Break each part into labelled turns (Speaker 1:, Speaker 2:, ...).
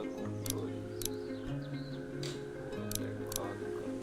Speaker 1: controle. Teclado, cara.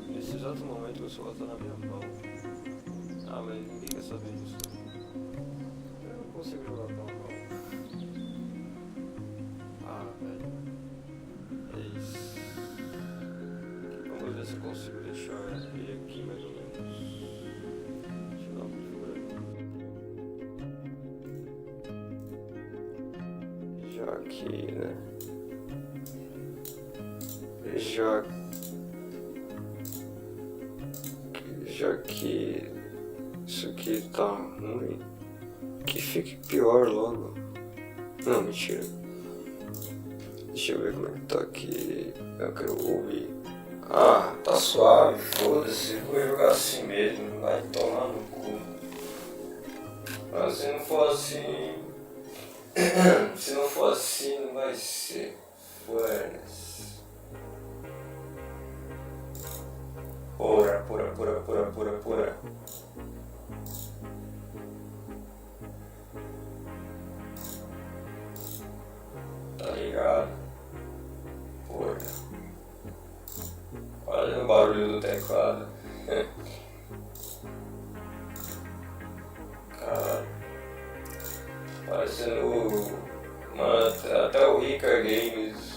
Speaker 1: Nesse exato momento o celular tá na minha mão. Ah, mas ninguém quer saber disso. Eu não consigo jogar tão mal. Ah, velho. É isso. Vamos ver se eu consigo deixar ele aqui mais ou menos. Deixa eu dar uma configuração. Já aqui, né? Já que isso aqui tá ruim, que fique pior logo. Não, mentira. Deixa eu ver como é que tá aqui. Eu quero ouvir. Ah, tá suave, foda-se. Vou jogar assim mesmo, vai tomar no cu. Mas se não for assim. Se não for assim, não vai ser. Foda-se. Pura. Tá ligado? Porra. Olha o barulho do teclado. Caralho. Parecendo. Mano, até o Rica Games.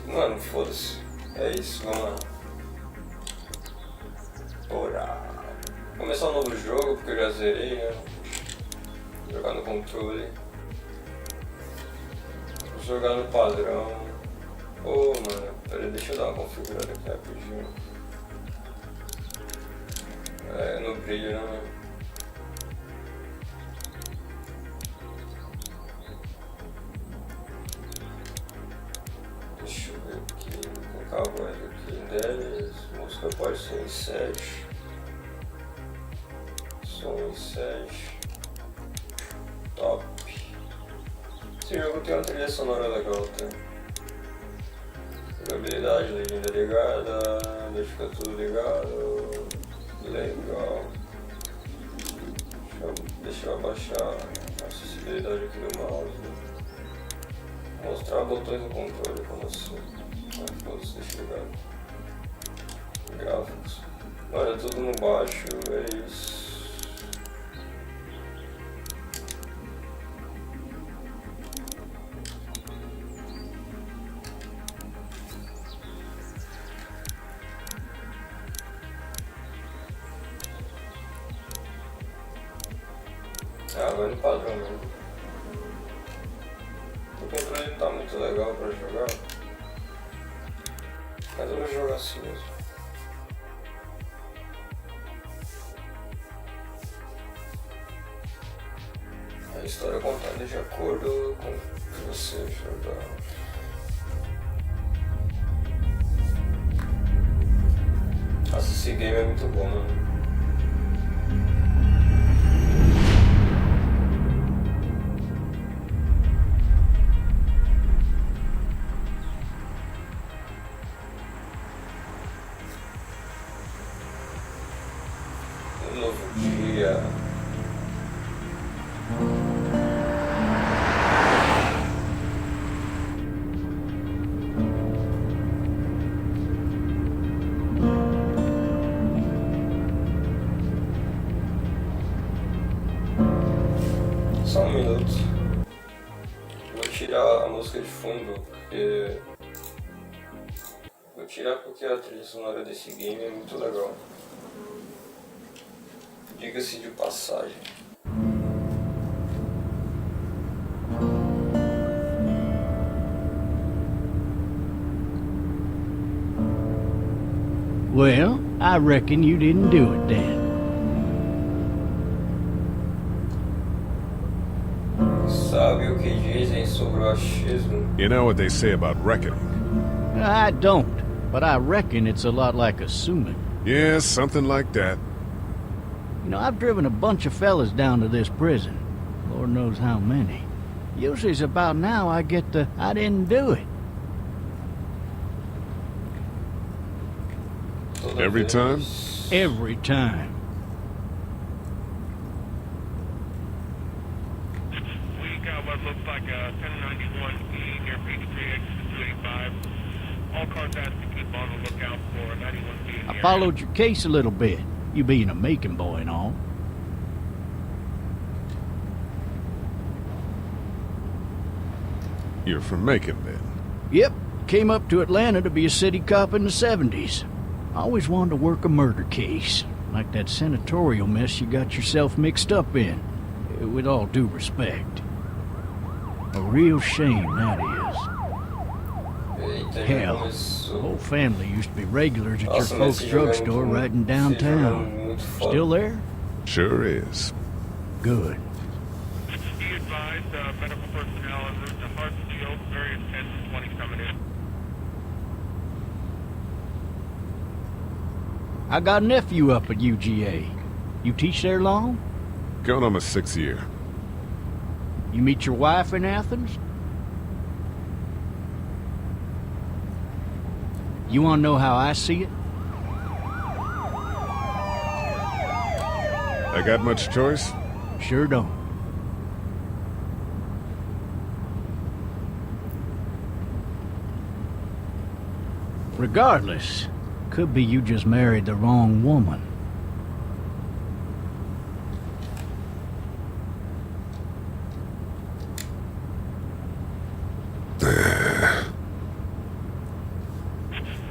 Speaker 1: Mano, foda-se. É isso, vamos lá. Bora. Começar um novo jogo, porque eu já zerei, né? Vou jogar no controle. Vou jogar no padrão. Ô, mano, peraí, deixa eu dar uma configurada aqui rapidinho. É, no brilho, né? Deixa eu ver aqui, vou colocar a voz aqui em 10, música pode ser em 7, som em 7, top. Esse jogo tem uma trilha sonora legal, tá? Jogabilidade, legenda ligada, deixa ficar tudo ligado, legal. Deixa eu abaixar a acessibilidade aqui do mouse. Mostrar botões do controle, como assim? Ah, foda-se, deixa ligado. Gráficos. Olha, tudo no baixo, é isso. Ah, vai no padrão mesmo. O controle não tá muito legal pra jogar, mas eu vou jogar assim mesmo. A história é contada de acordo com o que você jogar. Nossa, esse game é muito bom, mano. Um novo dia. Só um minuto. Vou tirar a música de fundo porque. Vou tirar porque a trilha sonora desse game é muito legal. Diga-se de passagem.
Speaker 2: Well, I reckon you didn't do it then.
Speaker 1: Sabe o que dizem sobre o achismo?
Speaker 3: You know what they say about reckoning?
Speaker 2: I don't, but I reckon it's a lot like assuming.
Speaker 3: Yeah, something like that.
Speaker 2: You know, I've driven a bunch of fellas down to this prison. Lord knows how many. Usually it's about now I get the, I didn't do it.
Speaker 3: Every time?
Speaker 2: Every time.
Speaker 4: We got what looks like a 1091E near page 3X285. All cars asked to keep on the lookout for 91B in the
Speaker 2: I followed your case a little bit, you being a Macon boy and all.
Speaker 3: You're from Macon, then?
Speaker 2: Yep, came up to Atlanta to be a city cop in the 70s. I always wanted to work a murder case, like that senatorial mess you got yourself mixed up in, with all due respect. A real shame, that is. Hell, the whole family used to be regulars at your folks' drugstore right in downtown. Still there?
Speaker 3: Sure is.
Speaker 2: Good.
Speaker 4: Be advised, medical personnel en route to Hartsfield, various 10 to 20 coming in.
Speaker 2: I got a nephew up at UGA. You teach there long?
Speaker 3: Going on my 6th year.
Speaker 2: You meet your wife in Athens? You want to know how I see it?
Speaker 3: I got much choice?
Speaker 2: Sure don't. Regardless, could be you just married the wrong woman.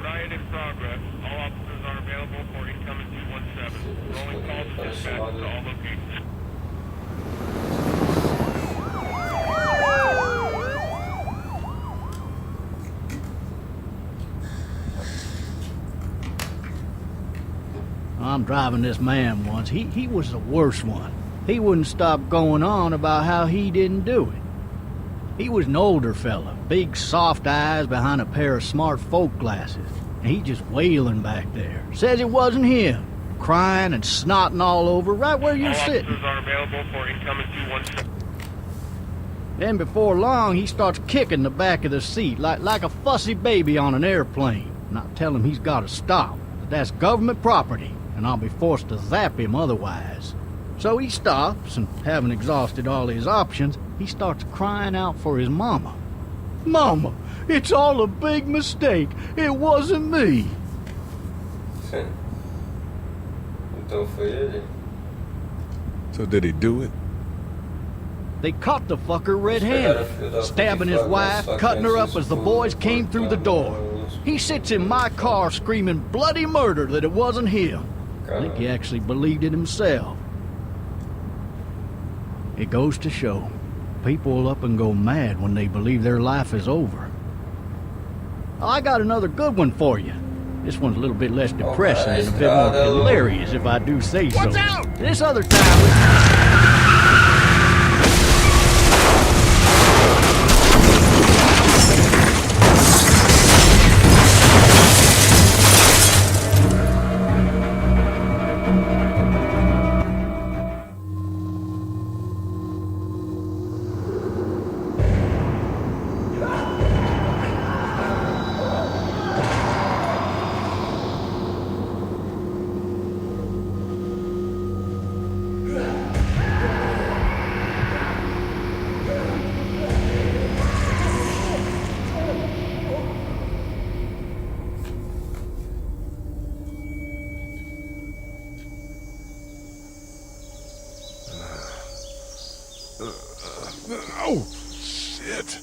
Speaker 4: Riot in progress. All officers are available for incoming 217. Rolling calls and dispatch to all locations.
Speaker 2: I'm driving this man once. He was the worst one. He wouldn't stop going on about how he didn't do it. He was an older fella, big soft eyes behind a pair of smart folk glasses. And he just wailing back there. Says it wasn't him. Crying and snotting all over right where you're
Speaker 4: All
Speaker 2: sitting.
Speaker 4: officers are available for incoming 217.
Speaker 2: Then before long, he starts kicking the back of the seat like a fussy baby on an airplane. And I tell him he's got to stop, that that's government property, and I'll be forced to zap him otherwise. So he stops, and having exhausted all his options, he starts crying out for his mama. Mama, it's all a big mistake. It wasn't me.
Speaker 1: Então foi ele?
Speaker 3: So did he do it?
Speaker 2: They caught the fucker red-handed, stabbing his wife, cutting her up as the boys came through the door. He sits in my car screaming bloody murder that it wasn't him. I think he actually believed it himself. It goes to show, people will up and go mad when they believe their life is over. I got another good one for you. This one's a little bit less depressing and a bit more hilarious, if I do say so.
Speaker 4: Watch out!
Speaker 2: This other time...
Speaker 3: Oh, shit.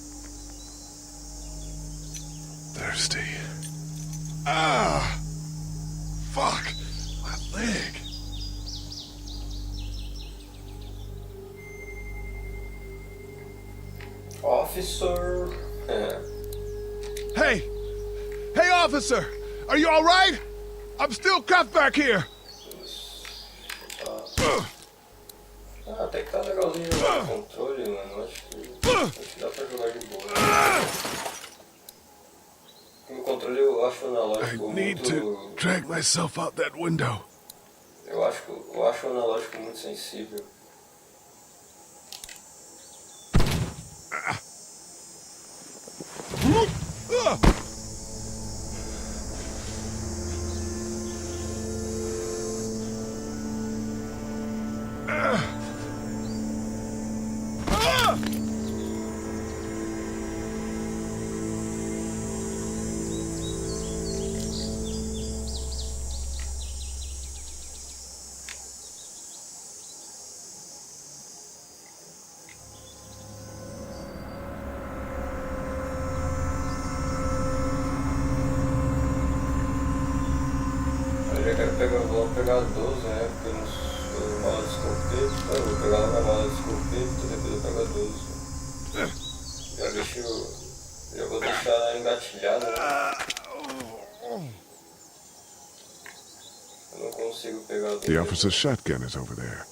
Speaker 3: Thirsty. Ah! Fuck! My leg.
Speaker 1: Officer.
Speaker 3: Hey! Hey, officer! Are you alright? I'm still cuffed back here!
Speaker 1: Ah, até que tá legalzinho o controle, mano. Acho que dá pra jogar de boa. O controle eu acho
Speaker 3: I
Speaker 1: analógico
Speaker 3: need to
Speaker 1: muito.
Speaker 3: drag myself out that window.
Speaker 1: Eu acho o analógico muito sensível. Eu já quero vou pegar 12, né? Porque eu não sou mala de escopeto. Eu vou pegar uma mala de escopeto, depois eu pego a 12. Já deixo. Já vou deixar ela engatilhada, né? Eu não consigo pegar a 12.
Speaker 3: The officer's shotgun is over there.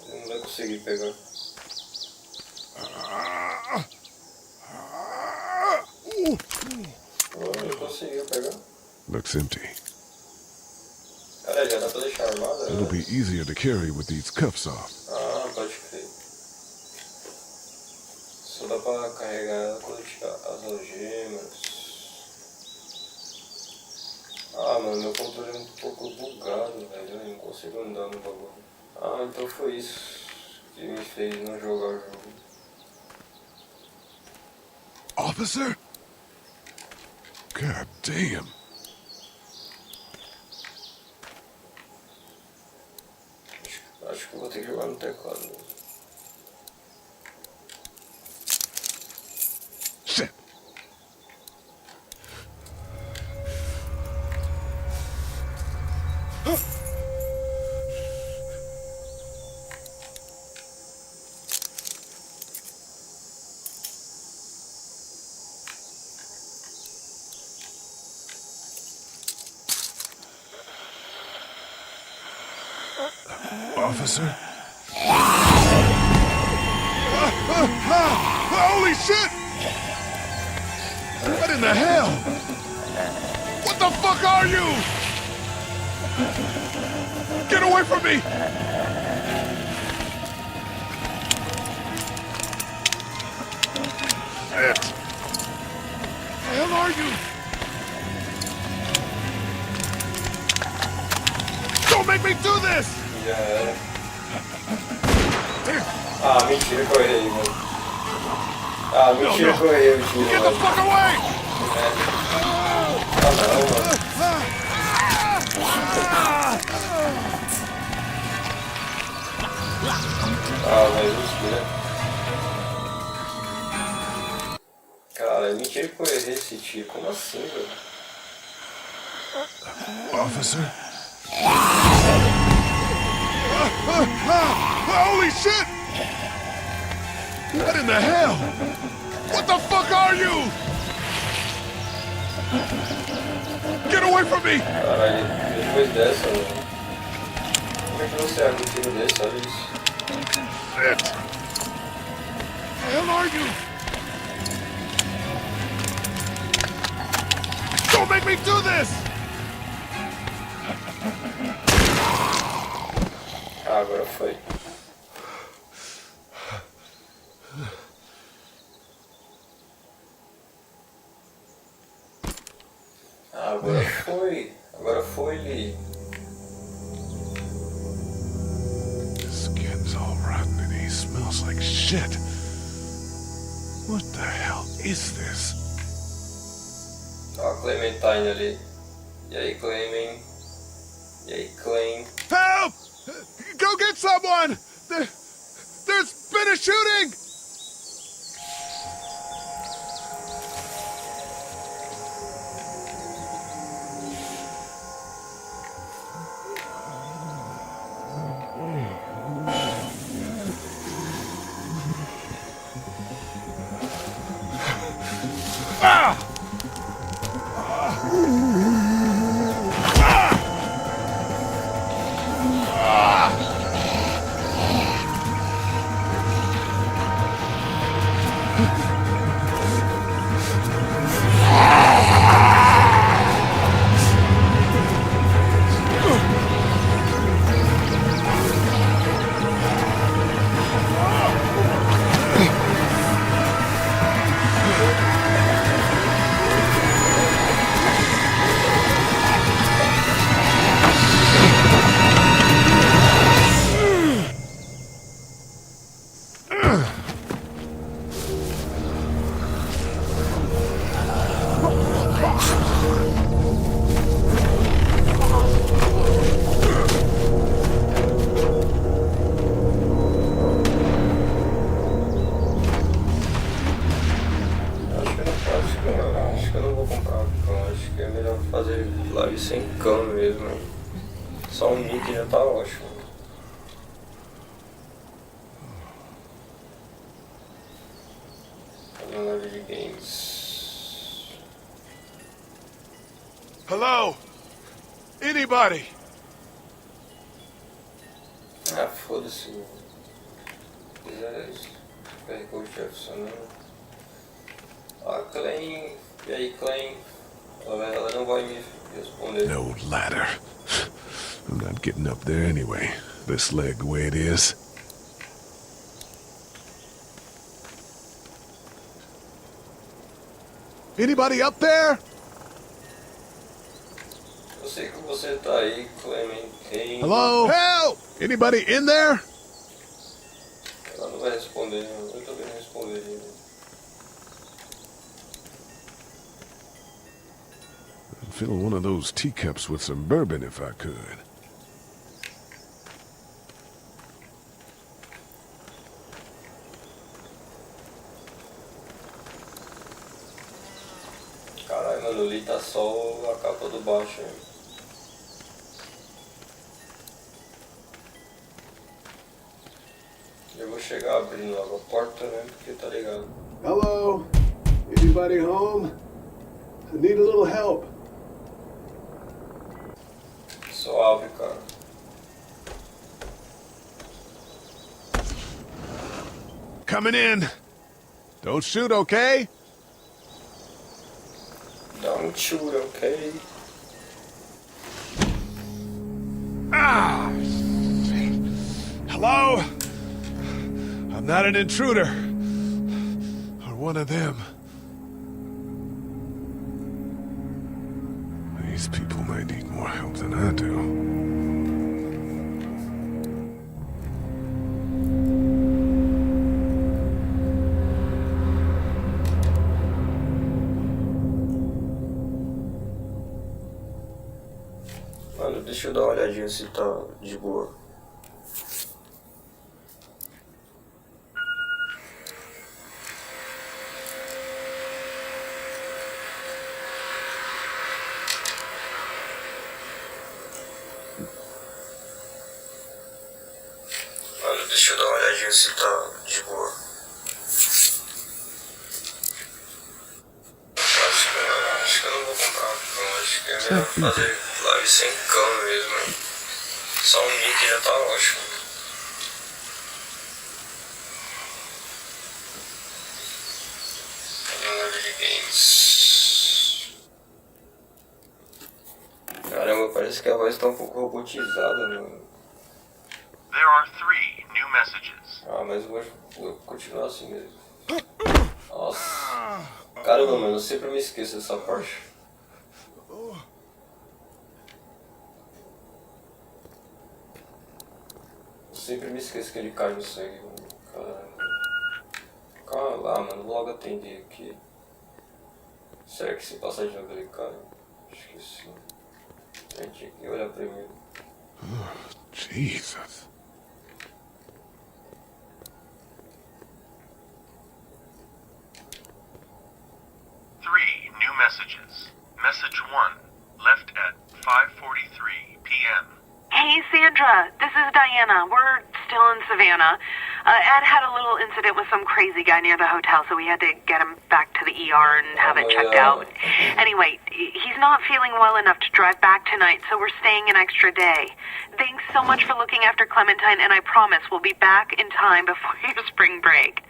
Speaker 1: Eu não vai conseguir pegar. Não conseguiu pegar.
Speaker 3: Looks empty.
Speaker 1: Cara, já dá pra deixar armada?
Speaker 3: It'll be easier to carry with these cuffs off.
Speaker 1: Ah, pode crer. Só dá pra carregar ela quando tirar as algemas. Ah, mano, meu controle é um pouco bugado, velho. Eu não consigo andar no bagulho. Ah, então foi isso que me fez não jogar o jogo.
Speaker 3: Officer? God damn.
Speaker 1: Acho que eu vou ter que jogar no teclado mesmo.
Speaker 3: Shit. Officer? Holy shit! What in the hell? What the fuck are you? Get away from me! Shit! The hell are you? Don't make me do this!
Speaker 1: Já era. Ah, mentira que eu errei, mano. Ah, mentira que eu errei o tiro,
Speaker 3: Get the
Speaker 1: mano.
Speaker 3: fuck away!
Speaker 1: Ah, não, mano. Ah, mas mentira. Cara, mentira que eu errei esse tiro. Como assim, velho?
Speaker 3: Officer? Holy shit! What in the hell? What the fuck are you? Get away from me!
Speaker 1: Caralho, depois dessa, mano. Como é que você erra um tiro desse? Olha isso.
Speaker 3: Shit! The hell are you? Don't make me do this!
Speaker 1: Ah, agora foi. Ah, agora foi. Agora foi, Lee.
Speaker 3: His skin's all rotten and he smells like shit. What the hell is this?
Speaker 1: Ó, a Clementine ali. E aí, Clemen? E aí, Clem?
Speaker 3: Help! Go get someone! There's finished shooting!
Speaker 1: Acho que eu não vou comprar um cão, acho que é melhor fazer live sem cão mesmo. Hein? Só um nick já tá ótimo. Fazer uma live de games.
Speaker 3: Hello? Anybody?
Speaker 1: Ah, foda-se. Fizer isso. Pegou o Jefferson, né? Ah, Clay. E aí, Clay? Ela não vai me responder.
Speaker 3: No ladder. I'm not getting up there anyway. This leg the way it is. Anybody up there?
Speaker 1: Eu sei que você tá aí, Clement.
Speaker 3: Hello? Help! Anybody in there?
Speaker 1: Ela não vai responder, eu também não responderia.
Speaker 3: I'd fill one of those teacups with some bourbon if I could.
Speaker 1: Caralho, mano, ali tá só a capa do baixo. Hein? Eu vou chegar abrindo logo a porta, né? Porque tá ligado.
Speaker 5: Hello? Anybody home? I need a little help.
Speaker 1: Suave, cara.
Speaker 3: Coming in. Don't shoot, okay?
Speaker 1: Don't shoot, okay?
Speaker 3: Ah! Hello? I'm not an intruder. Or one of them. These people may need more help than I do.
Speaker 1: Mano, deixa eu dar uma olhadinha se tá de boa. Mano, deixa eu dar uma olhadinha se tá de boa. Acho que eu não vou comprar um cão, acho que é melhor fazer live sem cão mesmo. Hein? Só um nick já tá ótimo. Fazer uma live de games. Caramba, parece que a voz tá um pouco robotizada, mano.
Speaker 6: There are 3 new messages.
Speaker 1: Ah, mas eu vou continuar assim mesmo. Nossa. Caramba, mano, eu sempre me esqueço dessa parte. Eu sempre me esqueço que ele cai no sangue, mano. Caramba. Calma lá, mano, vou logo atender aqui. Será que se passar de novo ele cai? Acho que sim. A gente tinha que olhar primeiro.
Speaker 3: Jesus.
Speaker 6: messages. Message 1, left at 5:43 p.m.
Speaker 7: Hey, Sandra. This is Diana. We're still in Savannah. Ed had a little incident with some crazy guy near the hotel, so we had to get him back to the ER and have it checked out. Anyway, he's not feeling well enough to drive back tonight, so we're staying an extra day. Thanks so much for looking after Clementine, and I promise we'll be back in time before your spring break.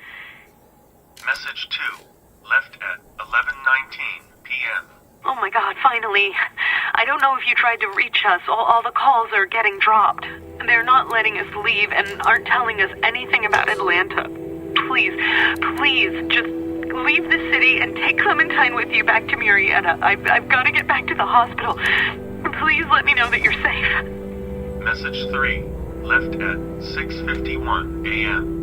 Speaker 6: Message 2, left at 11:19 p.m.
Speaker 7: Oh my God, finally. I don't know if you tried to reach us. All the calls are getting dropped. They're not letting us leave and aren't telling us anything about Atlanta. Please, just leave the city and take Clementine with you back to Murrieta. I've got to get back to the hospital. Please let me know that you're safe.
Speaker 6: Message 3, left at 6:51 a.m.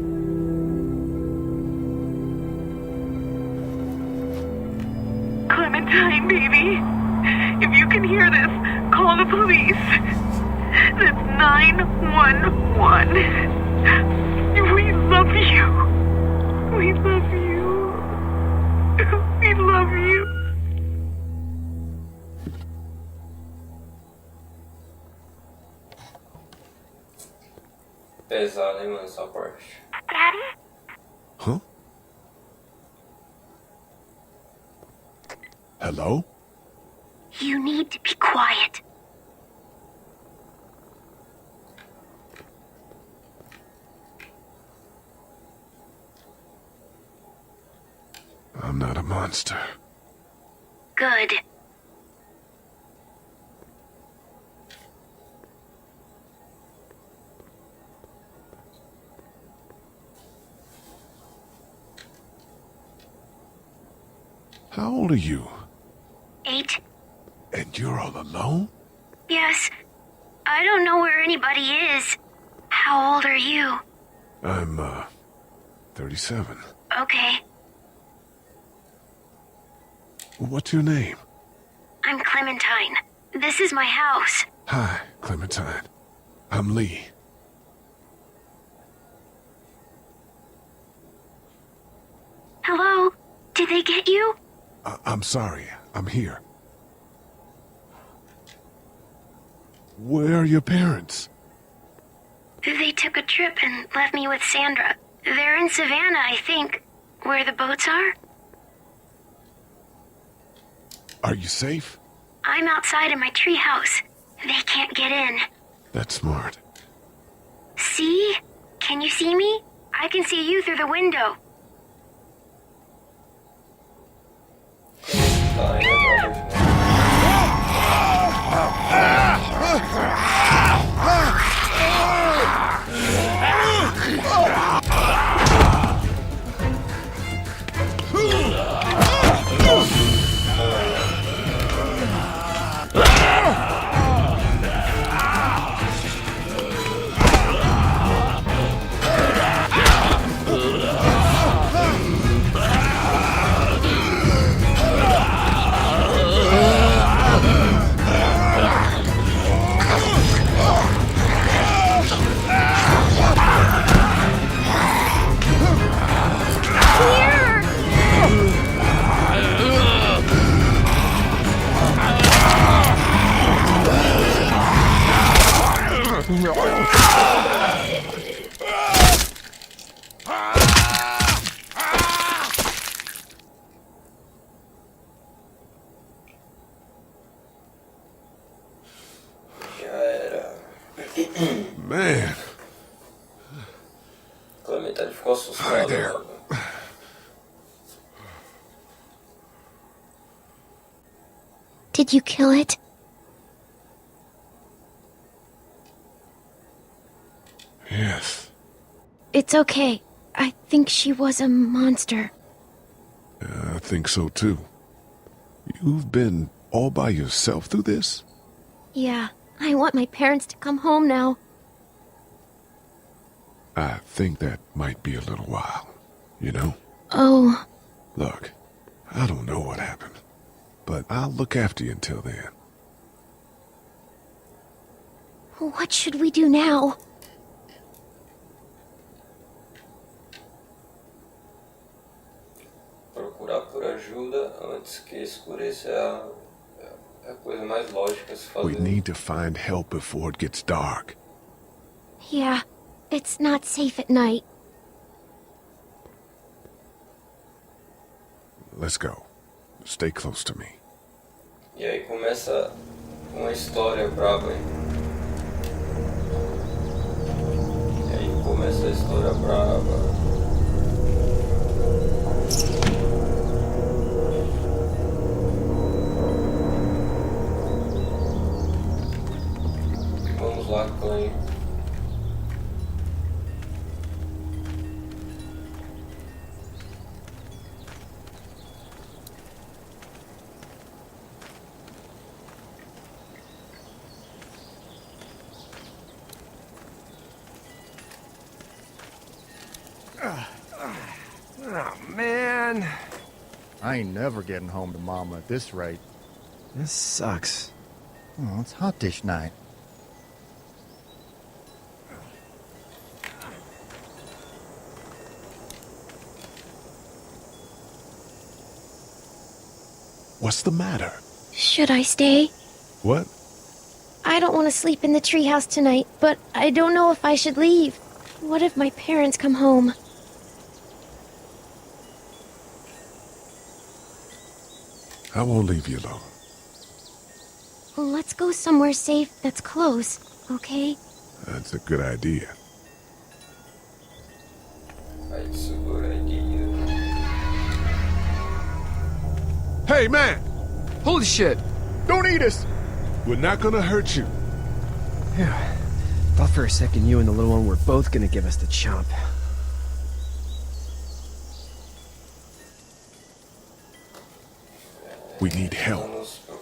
Speaker 7: Clementine, baby. If you can hear this, call the police. That's 911. We love you. We love you. We love you.
Speaker 1: Pesado, hein, mano, essa parte.
Speaker 7: Daddy?
Speaker 3: Huh? Hello?
Speaker 7: You need to be quiet.
Speaker 3: I'm not a monster.
Speaker 7: Good.
Speaker 3: How old are you?
Speaker 8: 8.
Speaker 3: And you're all alone?
Speaker 8: Yes. I don't know where anybody is. How old are you?
Speaker 3: I'm, 37.
Speaker 8: Okay.
Speaker 3: What's your name?
Speaker 8: I'm Clementine. This is my house.
Speaker 3: Hi, Clementine. I'm Lee.
Speaker 8: Hello? Did they get you?
Speaker 3: I'm sorry. I'm here. Where are your parents?
Speaker 8: They took a trip and left me with Sandra. They're in Savannah, I think. Where the boats are?
Speaker 3: Are you safe?
Speaker 8: I'm outside in my treehouse. They can't get in.
Speaker 3: That's smart.
Speaker 8: See? Can you see me? I can see you through the window.
Speaker 1: Tá, ainda
Speaker 3: Man.
Speaker 1: Clementine ficou assustada.
Speaker 3: Hi there.
Speaker 1: Mano.
Speaker 8: Did you kill it?
Speaker 3: Yes.
Speaker 8: It's okay. I think she was a monster.
Speaker 3: I think so too. You've been all by yourself through this?
Speaker 8: Yeah, I want my parents to come home now.
Speaker 3: I think that might be a little while, you know?
Speaker 8: Oh,
Speaker 3: Look, I don't know what happened, but I'll look after you until then.
Speaker 8: what should we do now?
Speaker 1: Procurar por ajuda antes que escureça é a coisa mais lógica a se fazer.
Speaker 3: We need to find help before it gets dark.
Speaker 8: Yeah, it's not safe at night.
Speaker 3: Let's go. Stay close to me.
Speaker 1: E aí começa uma história braba, hein? E aí começa a história braba. Vamos lá, Clay.
Speaker 9: Oh, man.
Speaker 2: I ain't never getting home to Mama at this rate.
Speaker 9: This sucks.
Speaker 2: Oh, it's hot dish night.
Speaker 3: What's the matter?
Speaker 8: Should I stay?
Speaker 3: What?
Speaker 8: I don't want to sleep in the treehouse tonight, but I don't know if I should leave. What if my parents come home?
Speaker 3: I won't leave you alone.
Speaker 8: Let's go somewhere safe that's close, okay?
Speaker 3: That's a good idea.
Speaker 1: That's a good idea.
Speaker 3: Hey, man!
Speaker 9: Holy shit!
Speaker 2: Don't eat us!
Speaker 3: We're not gonna hurt you.
Speaker 9: Phew. Thought for a second you and the little one were both gonna give us the chomp.
Speaker 3: We need help.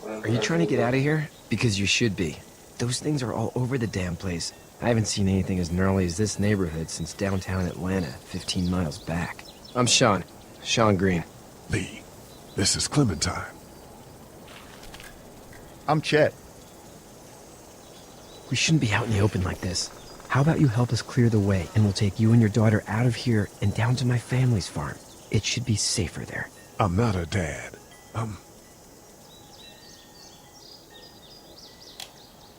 Speaker 9: Are you trying to get out of here? Because you should be. Those things are all over the damn place. I haven't seen anything as gnarly as this neighborhood since downtown Atlanta, 15 miles back. I'm Sean. Sean Green.
Speaker 3: Lee, this is Clementine.
Speaker 2: I'm Chet.
Speaker 9: We shouldn't be out in the open like this. How about you help us clear the way, and we'll take you and your daughter out of here and down to my family's farm. It should be safer there.
Speaker 3: I'm not her dad. I'm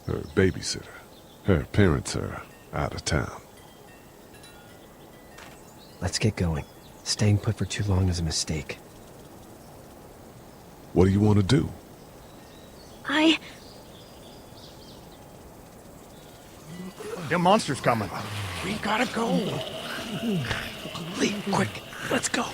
Speaker 3: her babysitter. Her parents are out of town.
Speaker 9: Let's get going. Staying put for too long is a mistake.
Speaker 3: What do you want to do?
Speaker 2: Them monsters coming.
Speaker 3: We gotta go. Lee, quick, let's go.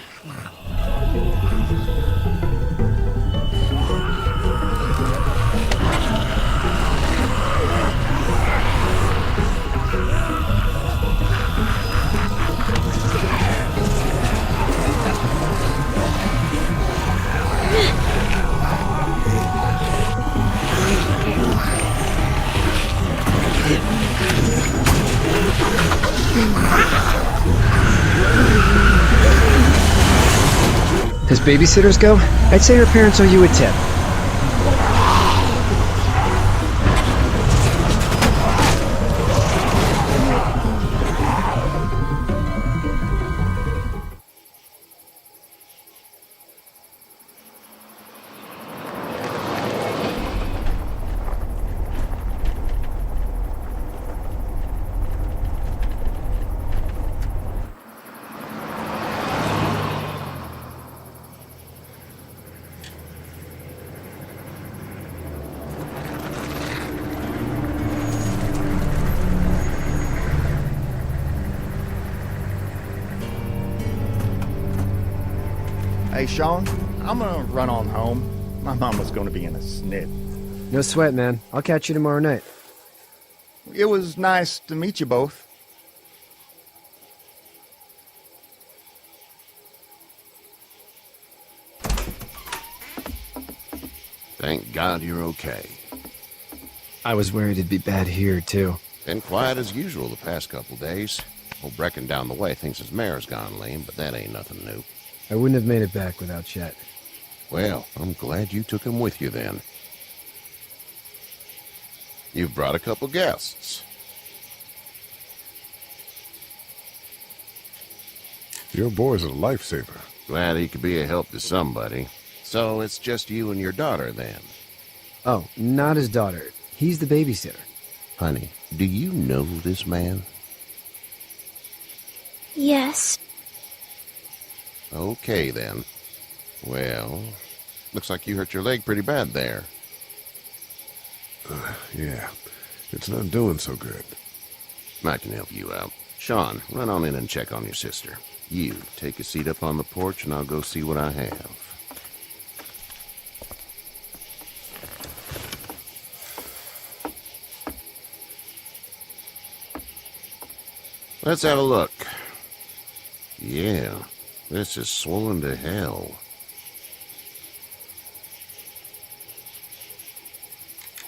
Speaker 9: As babysitters go, I'd say her parents owe you a tip.
Speaker 2: Hey, Sean, I'm gonna run on home. My mama's gonna be in a snit.
Speaker 9: No sweat, man. I'll catch you tomorrow night.
Speaker 2: It was nice to meet you both.
Speaker 10: Thank God you're okay.
Speaker 9: I was worried it'd be bad here, too.
Speaker 10: Been quiet as usual the past couple days. Old Brecken down the way thinks his mare's gone lame, but that ain't nothing new.
Speaker 9: I wouldn't have made it back without Chet.
Speaker 10: Well, I'm glad you took him with you then. You've brought a couple guests.
Speaker 3: Your boy's a lifesaver.
Speaker 10: Glad he could be a help to somebody. So it's just you and your daughter, then?
Speaker 9: Oh, not his daughter. He's the babysitter.
Speaker 10: Honey, do you know this man?
Speaker 8: Yes.
Speaker 10: Okay, then. Well, looks like you hurt your leg pretty bad there.
Speaker 3: Yeah, it's not doing so good.
Speaker 10: I can help you out. Sean, run on in and check on your sister. You, take a seat up on the porch and I'll go see what I have. Let's have a look. Yeah, this is swollen to hell.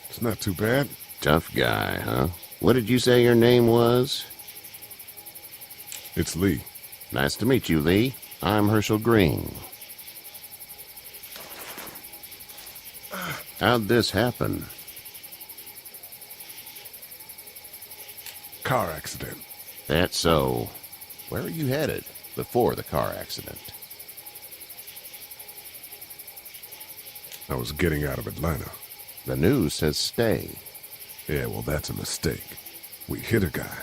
Speaker 3: It's not too bad.
Speaker 10: Tough guy, huh? What did you say your name was?
Speaker 3: It's Lee.
Speaker 10: Nice to meet you, Lee. I'm Herschel Green. How'd this happen?
Speaker 3: Car accident.
Speaker 10: That's so. Where are you headed before the car accident?
Speaker 3: I was getting out of Atlanta.
Speaker 10: The news says stay.
Speaker 3: Yeah, well, that's a mistake. We hit a guy.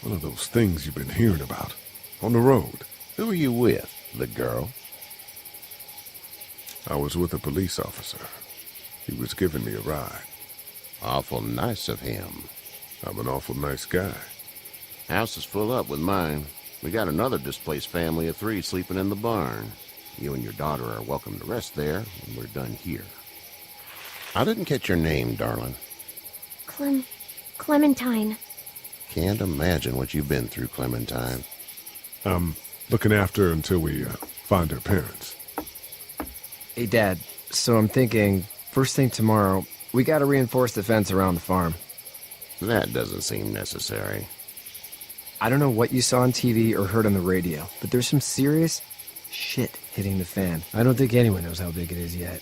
Speaker 3: One of those things you've been hearing about. On the road.
Speaker 10: Who are you with? The girl?
Speaker 3: I was with a police officer. He was giving me a ride.
Speaker 10: Awful nice of him.
Speaker 3: I'm an awful nice guy.
Speaker 10: House is full up with mine. We got another displaced family of 3 sleeping in the barn. You and your daughter are welcome to rest there when we're done here. I didn't catch your name, darling.
Speaker 8: Clementine.
Speaker 10: Can't imagine what you've been through, Clementine.
Speaker 3: I'm looking after her until we find her parents.
Speaker 9: Hey, Dad, so I'm thinking, first thing tomorrow, we gotta reinforce the fence around the farm.
Speaker 10: That doesn't seem necessary.
Speaker 9: I don't know what you saw on TV or heard on the radio, but there's some serious shit hitting the fan. I don't think anyone knows how big it is yet.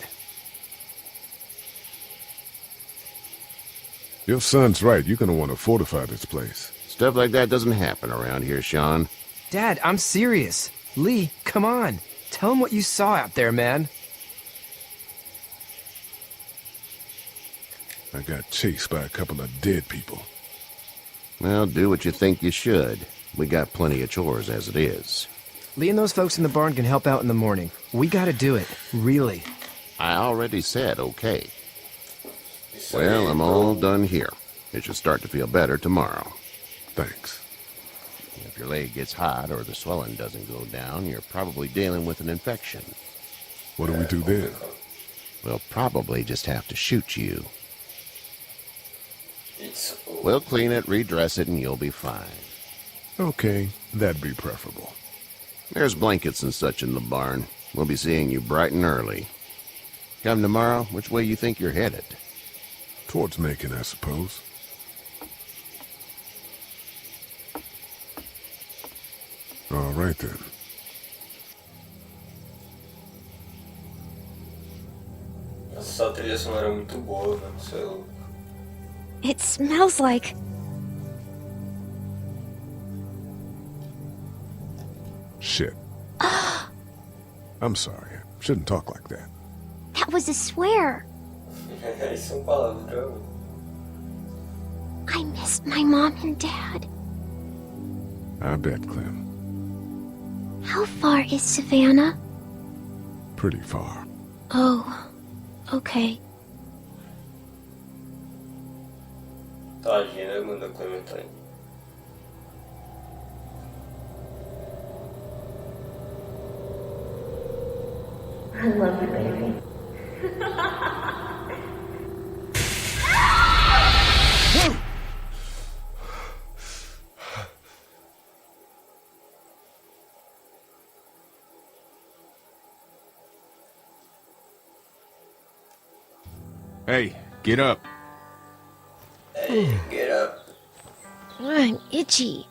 Speaker 3: Your son's right. You're gonna want to fortify this place.
Speaker 10: Stuff like that doesn't happen around here, Sean.
Speaker 9: Dad, I'm serious. Lee, come on. Tell him what you saw out there, man.
Speaker 3: I got chased by a couple of dead people.
Speaker 10: Well, do what you think you should. We got plenty of chores as it is.
Speaker 9: Lee and those folks in the barn can help out in the morning. We gotta do it. Really.
Speaker 10: I already said okay. Well, I'm all done here. It should start to feel better tomorrow.
Speaker 3: Thanks.
Speaker 10: If your leg gets hot or the swelling doesn't go down, you're probably dealing with an infection.
Speaker 3: What do we do then?
Speaker 10: We'll probably just have to shoot you. We'll clean it, redress it, and you'll be fine.
Speaker 3: Okay, that'd be preferable.
Speaker 10: There's blankets and such in the barn. We'll be seeing you bright and early. Come tomorrow, which way you think you're headed?
Speaker 3: Towards Macon, I suppose. All right, then.
Speaker 1: Essa trilha sonora é muito boa, mano. Você é louco.
Speaker 8: It smells like...
Speaker 3: Shit. I'm sorry. Shouldn't talk like that.
Speaker 8: That was a swear.
Speaker 1: Isso é um palavrão.
Speaker 8: I missed my mom and dad.
Speaker 3: I bet, Clem.
Speaker 8: How far is Savannah?
Speaker 3: Pretty far.
Speaker 8: Oh, okay.
Speaker 1: Tadinha, né, mano, da Clementine.
Speaker 11: I love you, baby.
Speaker 12: Hey, get up.
Speaker 1: Hey, get up.
Speaker 8: I'm itchy.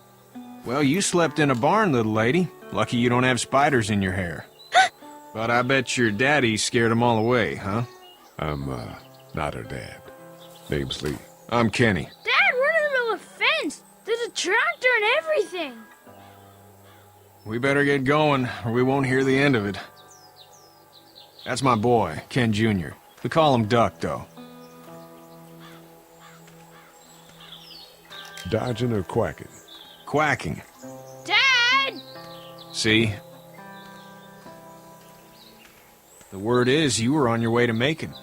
Speaker 12: Well, you slept in a barn, little lady. Lucky you don't have spiders in your hair. But I bet your daddy scared them all away, huh?
Speaker 3: I'm, not her dad. Name's Lee.
Speaker 12: I'm Kenny.
Speaker 11: Dad, we're in the middle of a fence. There's a tractor and everything.
Speaker 12: We better get going, or we won't hear the end of it. That's my boy, Ken Jr. We call him Duck, though.
Speaker 3: Dodging or quacking?
Speaker 12: Quacking.
Speaker 8: Dad!
Speaker 12: See? The word is you were on your way to Macon.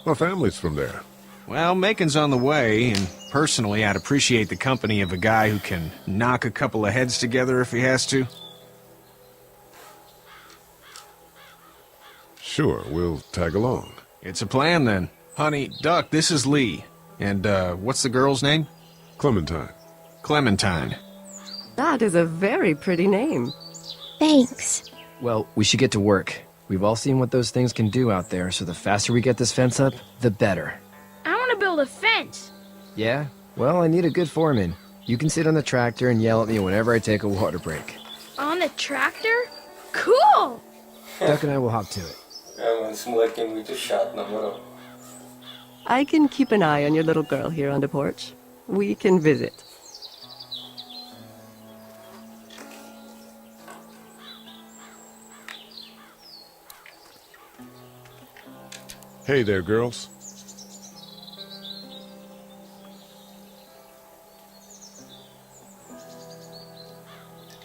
Speaker 3: My family's from there.
Speaker 12: Well, Macon's on the way, and personally, I'd appreciate the company of a guy who can knock a couple of heads together if he has to.
Speaker 3: Sure, we'll tag along.
Speaker 12: It's a plan, then. Honey, Duck, this is Lee. And, what's the girl's name?
Speaker 3: Clementine.
Speaker 12: Clementine.
Speaker 13: That is a very pretty name.
Speaker 8: Thanks.
Speaker 9: Well, we should get to work. We've all seen what those things can do out there, so the faster we get this fence up, the better.
Speaker 8: I want to build a fence.
Speaker 9: Yeah? Well, I need a good foreman. You can sit on the tractor and yell at me whenever I take a water break.
Speaker 8: On the tractor? Cool!
Speaker 9: Duck and I will hop to it.
Speaker 1: Mano, esse moleque é muito chato, na moral.
Speaker 13: I can keep an eye on your little girl here on the porch. We can visit.
Speaker 3: Hey there, girls.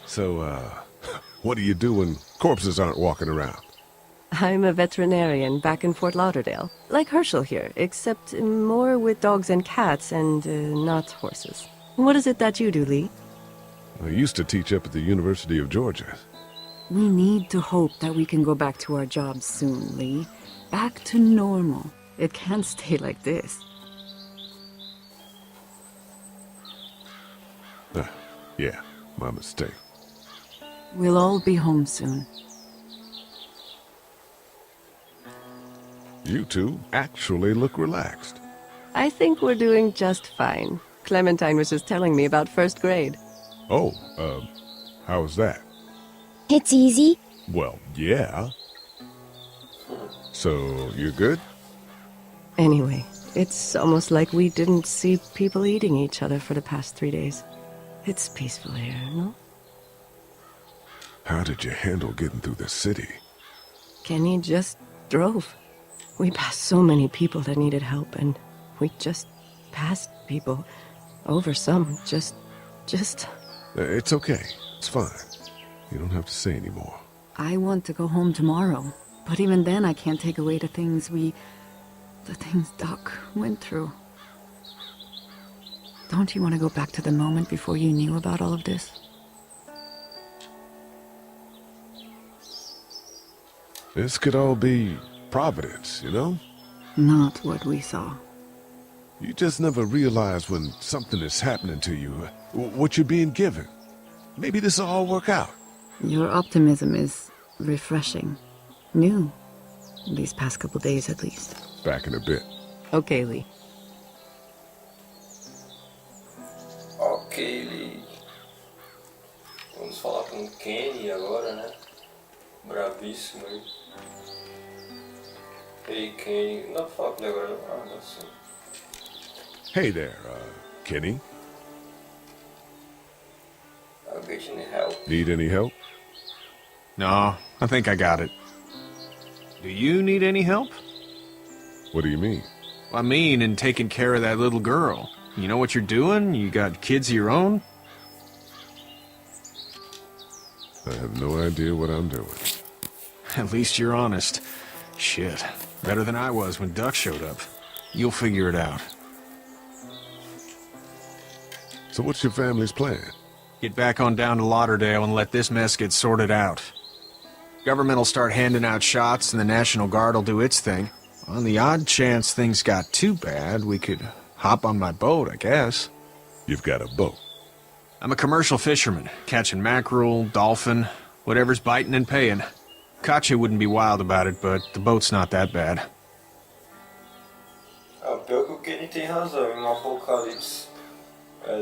Speaker 3: So, what do you do when corpses aren't walking around?
Speaker 13: I'm a veterinarian back in Fort Lauderdale. Like Herschel here, except more with dogs and cats and not horses. What is it that you do, Lee?
Speaker 3: I used to teach up at the University of Georgia.
Speaker 14: We need to hope that we can go back to our jobs soon, Lee. Back to normal. It can't stay like this.
Speaker 3: Yeah, my mistake.
Speaker 14: We'll all be home soon.
Speaker 3: You two actually look relaxed.
Speaker 13: I think we're doing just fine. Clementine was just telling me about first grade.
Speaker 3: Oh, how was that?
Speaker 8: It's easy.
Speaker 3: Well, yeah. So, you're good?
Speaker 13: Anyway, it's almost like we didn't see people eating each other for the past 3 days. It's peaceful here, no?
Speaker 3: How did you handle getting through the city?
Speaker 13: Kenny just drove. We passed so many people that needed help, and we just passed people. Over some, just...
Speaker 3: It's okay. It's fine. You don't have to say any more.
Speaker 14: I want to go home tomorrow. But even then, I can't take away the things Doc went through. Don't you want to go back to the moment before you knew about all of this?
Speaker 3: This could all be Providence, you know?
Speaker 14: Not what we saw.
Speaker 3: You just never realize when something is happening to you, what you're being given. Maybe this will all work out.
Speaker 14: Your optimism is refreshing. New. These past couple days, at least.
Speaker 3: Back in a bit.
Speaker 13: Okay, Lee.
Speaker 1: Ok, Lee. Vamos falar com o Kenny agora, né? Bravíssimo aí. Hey, Kenny. Não dá pra falar com ele agora, não? Ah, dá sim.
Speaker 3: Hey there, Kenny.
Speaker 1: I'll get you any help.
Speaker 3: Need any help?
Speaker 12: No, I think I got it. Do you need any help?
Speaker 3: What do you mean?
Speaker 12: I mean, in taking care of that little girl. You know what you're doing? You got kids of your own?
Speaker 3: I have no idea what I'm doing.
Speaker 12: At least you're honest. Shit. Better than I was when Duck showed up. You'll figure it out.
Speaker 3: So what's your family's plan?
Speaker 12: Get back on down to Lauderdale and let this mess get sorted out. Government will start handing out shots and the National Guard will do its thing. On the odd chance things got too bad, we could hop on my boat, I guess.
Speaker 3: You've got a boat?
Speaker 12: I'm a commercial fisherman, catching mackerel, dolphin, whatever's biting and paying. Katya wouldn't be wild about it, but the boat's not that bad.
Speaker 1: Ah, pior que o Kenny tem razão, em um apocalipse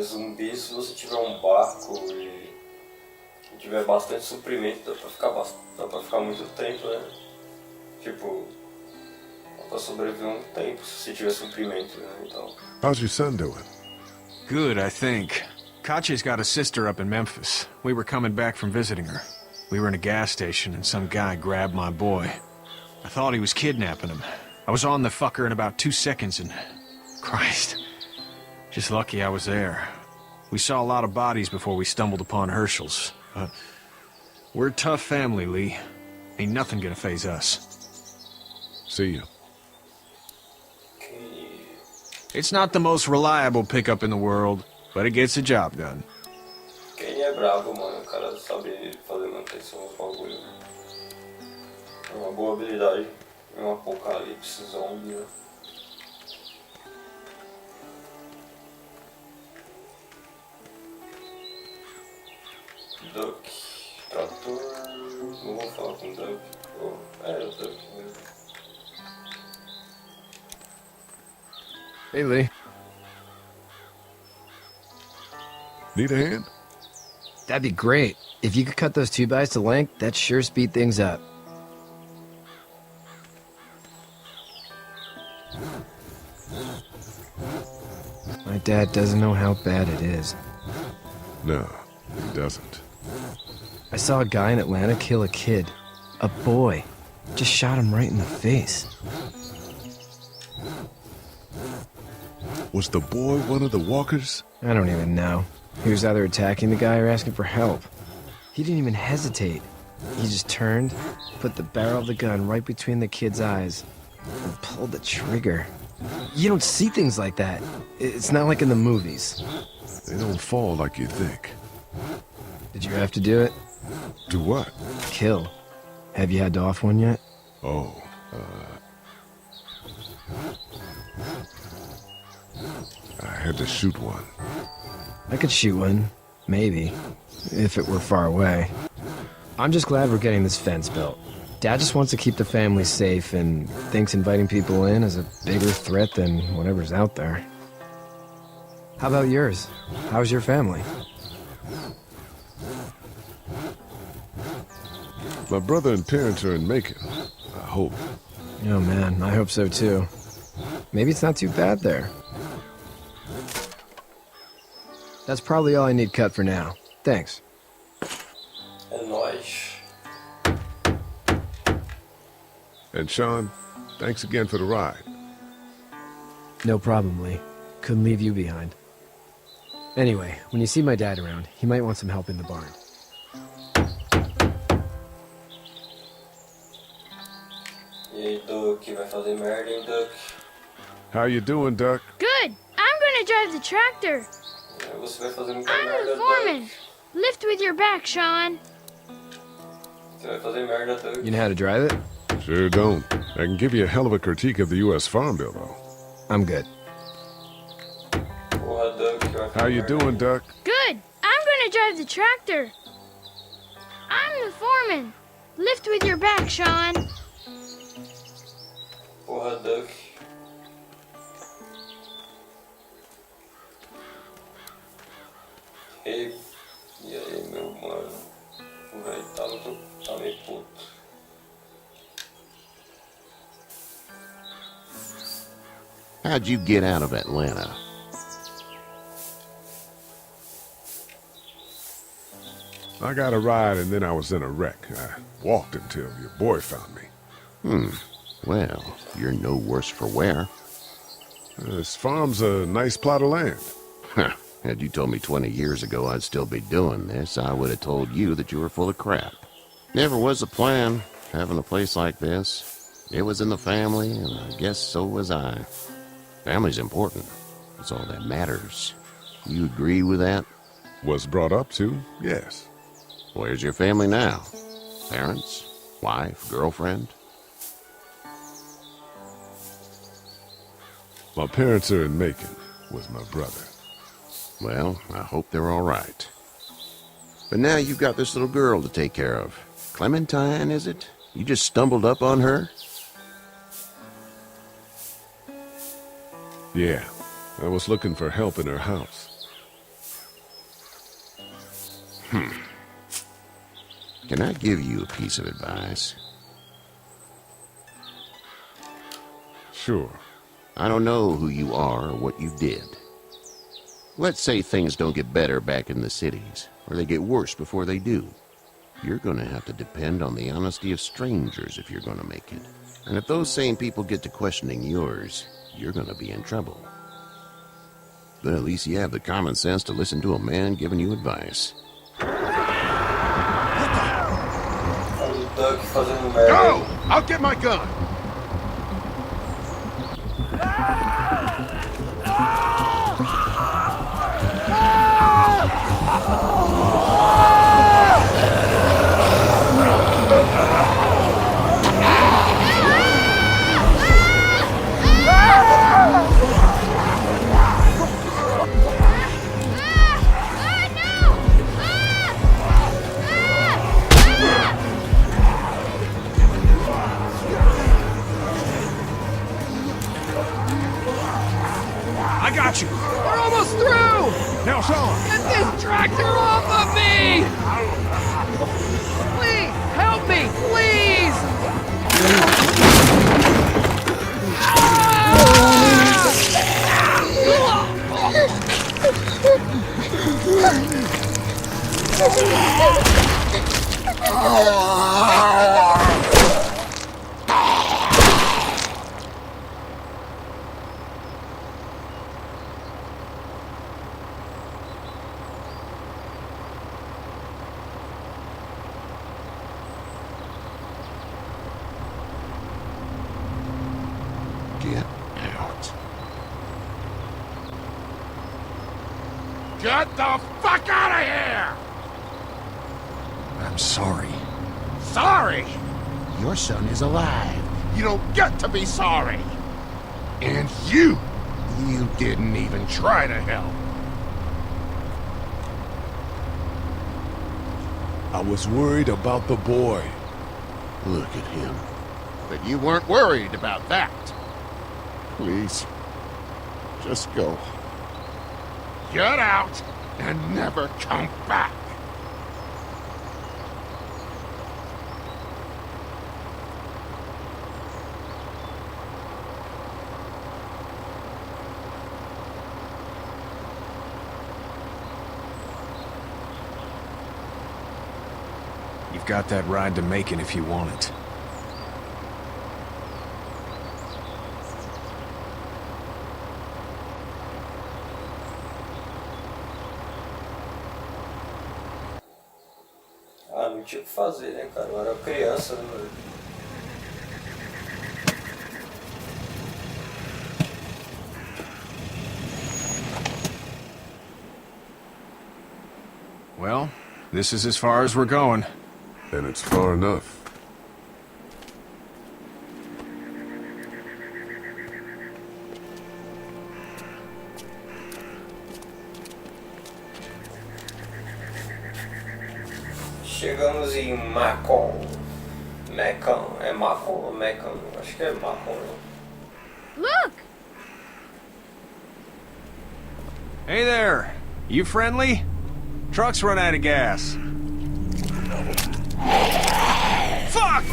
Speaker 1: zumbi, se você tiver um barco e tiver bastante suprimento, dá pra ficar muito tempo, né? Tipo, dá pra sobreviver um tempo se você tiver suprimento, né? Então...
Speaker 3: How's your son doing?
Speaker 12: Good, I think. Katya's got a sister up in Memphis. We were coming back from visiting her. We were in a gas station and some guy grabbed my boy. I thought he was kidnapping him. I was on the fucker in about 2 seconds and... Christ. Just lucky I was there. We saw a lot of bodies before we stumbled upon Hershel's. But we're a tough family, Lee. Ain't nothing gonna faze us.
Speaker 3: See you.
Speaker 12: It's not the most reliable pickup in the world, but it gets the job done.
Speaker 1: Quem é bravo, mano, o cara sabe fazer manutenção dos bagulho. É uma boa habilidade em um apocalipse zombie, né? Duck, trator, não vou falar com Duck. Oh, é o Duck mesmo.
Speaker 9: Hey, Lee.
Speaker 3: Need a hand?
Speaker 9: That'd be great. If you could cut those 2x to length, that'd sure speed things up. My dad doesn't know how bad it is.
Speaker 3: No, he doesn't.
Speaker 9: I saw a guy in Atlanta kill a kid. A boy. Just shot him right in the face.
Speaker 3: Was the boy one of the walkers?
Speaker 9: I don't even know. He was either attacking the guy or asking for help. He didn't even hesitate. He just turned, put the barrel of the gun right between the kid's eyes, and pulled the trigger. You don't see things like that. It's not like in the movies.
Speaker 3: They don't fall like you think.
Speaker 9: Did you have to do it?
Speaker 3: Do what?
Speaker 9: Kill. Have you had to off one yet?
Speaker 3: Oh, I had to shoot one.
Speaker 9: I could shoot one. Maybe. If it were far away. I'm just glad we're getting this fence built. Dad just wants to keep the family safe and thinks inviting people in is a bigger threat than whatever's out there. How about yours? How's your family?
Speaker 3: My brother and parents are in Macon. I hope.
Speaker 9: Oh man, I hope so too. Maybe it's not too bad there. That's probably all I need cut for now. Thanks.
Speaker 1: É nóis.
Speaker 3: And Sean, thanks again for the ride.
Speaker 9: No problem, Lee. Couldn't leave you behind. Anyway, when you see my dad around, he might want some help in the barn.
Speaker 1: E aí, Duck, vai fazer merda, hein, Duck?
Speaker 3: How you doing, Duck?
Speaker 15: Good. I'm gonna drive the tractor.
Speaker 1: Você vai fazer muita
Speaker 15: I'm
Speaker 1: merda,
Speaker 15: the foreman. Lift with your back, Sean.
Speaker 1: Você vai fazer merda, Duck.
Speaker 9: You know how to drive it?
Speaker 3: Sure don't. I can give you a hell of a critique of the U.S. Farm Bill, though.
Speaker 9: I'm good.
Speaker 1: Porra, Duck, vai fazer
Speaker 3: How you
Speaker 1: merda.
Speaker 3: doing, Duck?
Speaker 15: Good. I'm gonna drive the tractor. I'm the foreman. Lift with your back, Sean.
Speaker 1: Porra, Duck. E aí, meu mano? O velho tá meio puto.
Speaker 10: How'd you get out of Atlanta?
Speaker 3: I got a ride and then I was in a wreck. I walked until your boy found me.
Speaker 10: Well, you're no worse for wear.
Speaker 3: This farm's a nice plot of land.
Speaker 10: Huh. Had you told me 20 years ago I'd still be doing this, I would have told you that you were full of crap. Never was a plan, having a place like this. It was in the family, and I guess so was I. Family's important. It's all that matters. You agree with that?
Speaker 3: Was brought up to, yes.
Speaker 10: Where's your family now? Parents? Wife? Girlfriend?
Speaker 3: My parents are in Macon with my brother.
Speaker 10: Well, I hope they're all right. But now you've got this little girl to take care of. Clementine, is it? You just stumbled up on her?
Speaker 3: Yeah, I was looking for help in her house.
Speaker 10: Can I give you a piece of advice?
Speaker 3: Sure.
Speaker 10: I don't know who you are or what you did. Let's say things don't get better back in the cities, or they get worse before they do. You're gonna have to depend on the honesty of strangers if you're gonna make it. And if those same people get to questioning yours, you're gonna be in trouble. But at least you have the common sense to listen to a man giving you advice.
Speaker 3: Go! I'll get my gun!
Speaker 12: I got you.
Speaker 9: We're almost through!
Speaker 3: Now, Sean!
Speaker 9: Get this tractor off of me! Please, help me, please!
Speaker 10: Get out.
Speaker 3: Get the fuck out of here!
Speaker 12: I'm sorry.
Speaker 3: Sorry? Your son is alive. You don't get to be sorry. And you didn't even try to help. I was worried about the boy.
Speaker 10: Look at him.
Speaker 3: But you weren't worried about that. Please, just go. Get out and never come back.
Speaker 12: You've got that ride to Macon if you want it.
Speaker 1: Ah, não tinha o que fazer, né, cara? Eu era criança, né, mano?
Speaker 12: Well, this is as far as we're going.
Speaker 3: And it's far enough.
Speaker 1: Chegamos em Macon. Macon, é Macon ou Macon? Acho que é Macon, né?
Speaker 15: Look!
Speaker 12: Hey there! You friendly? Truck's run out of gas. Fuck!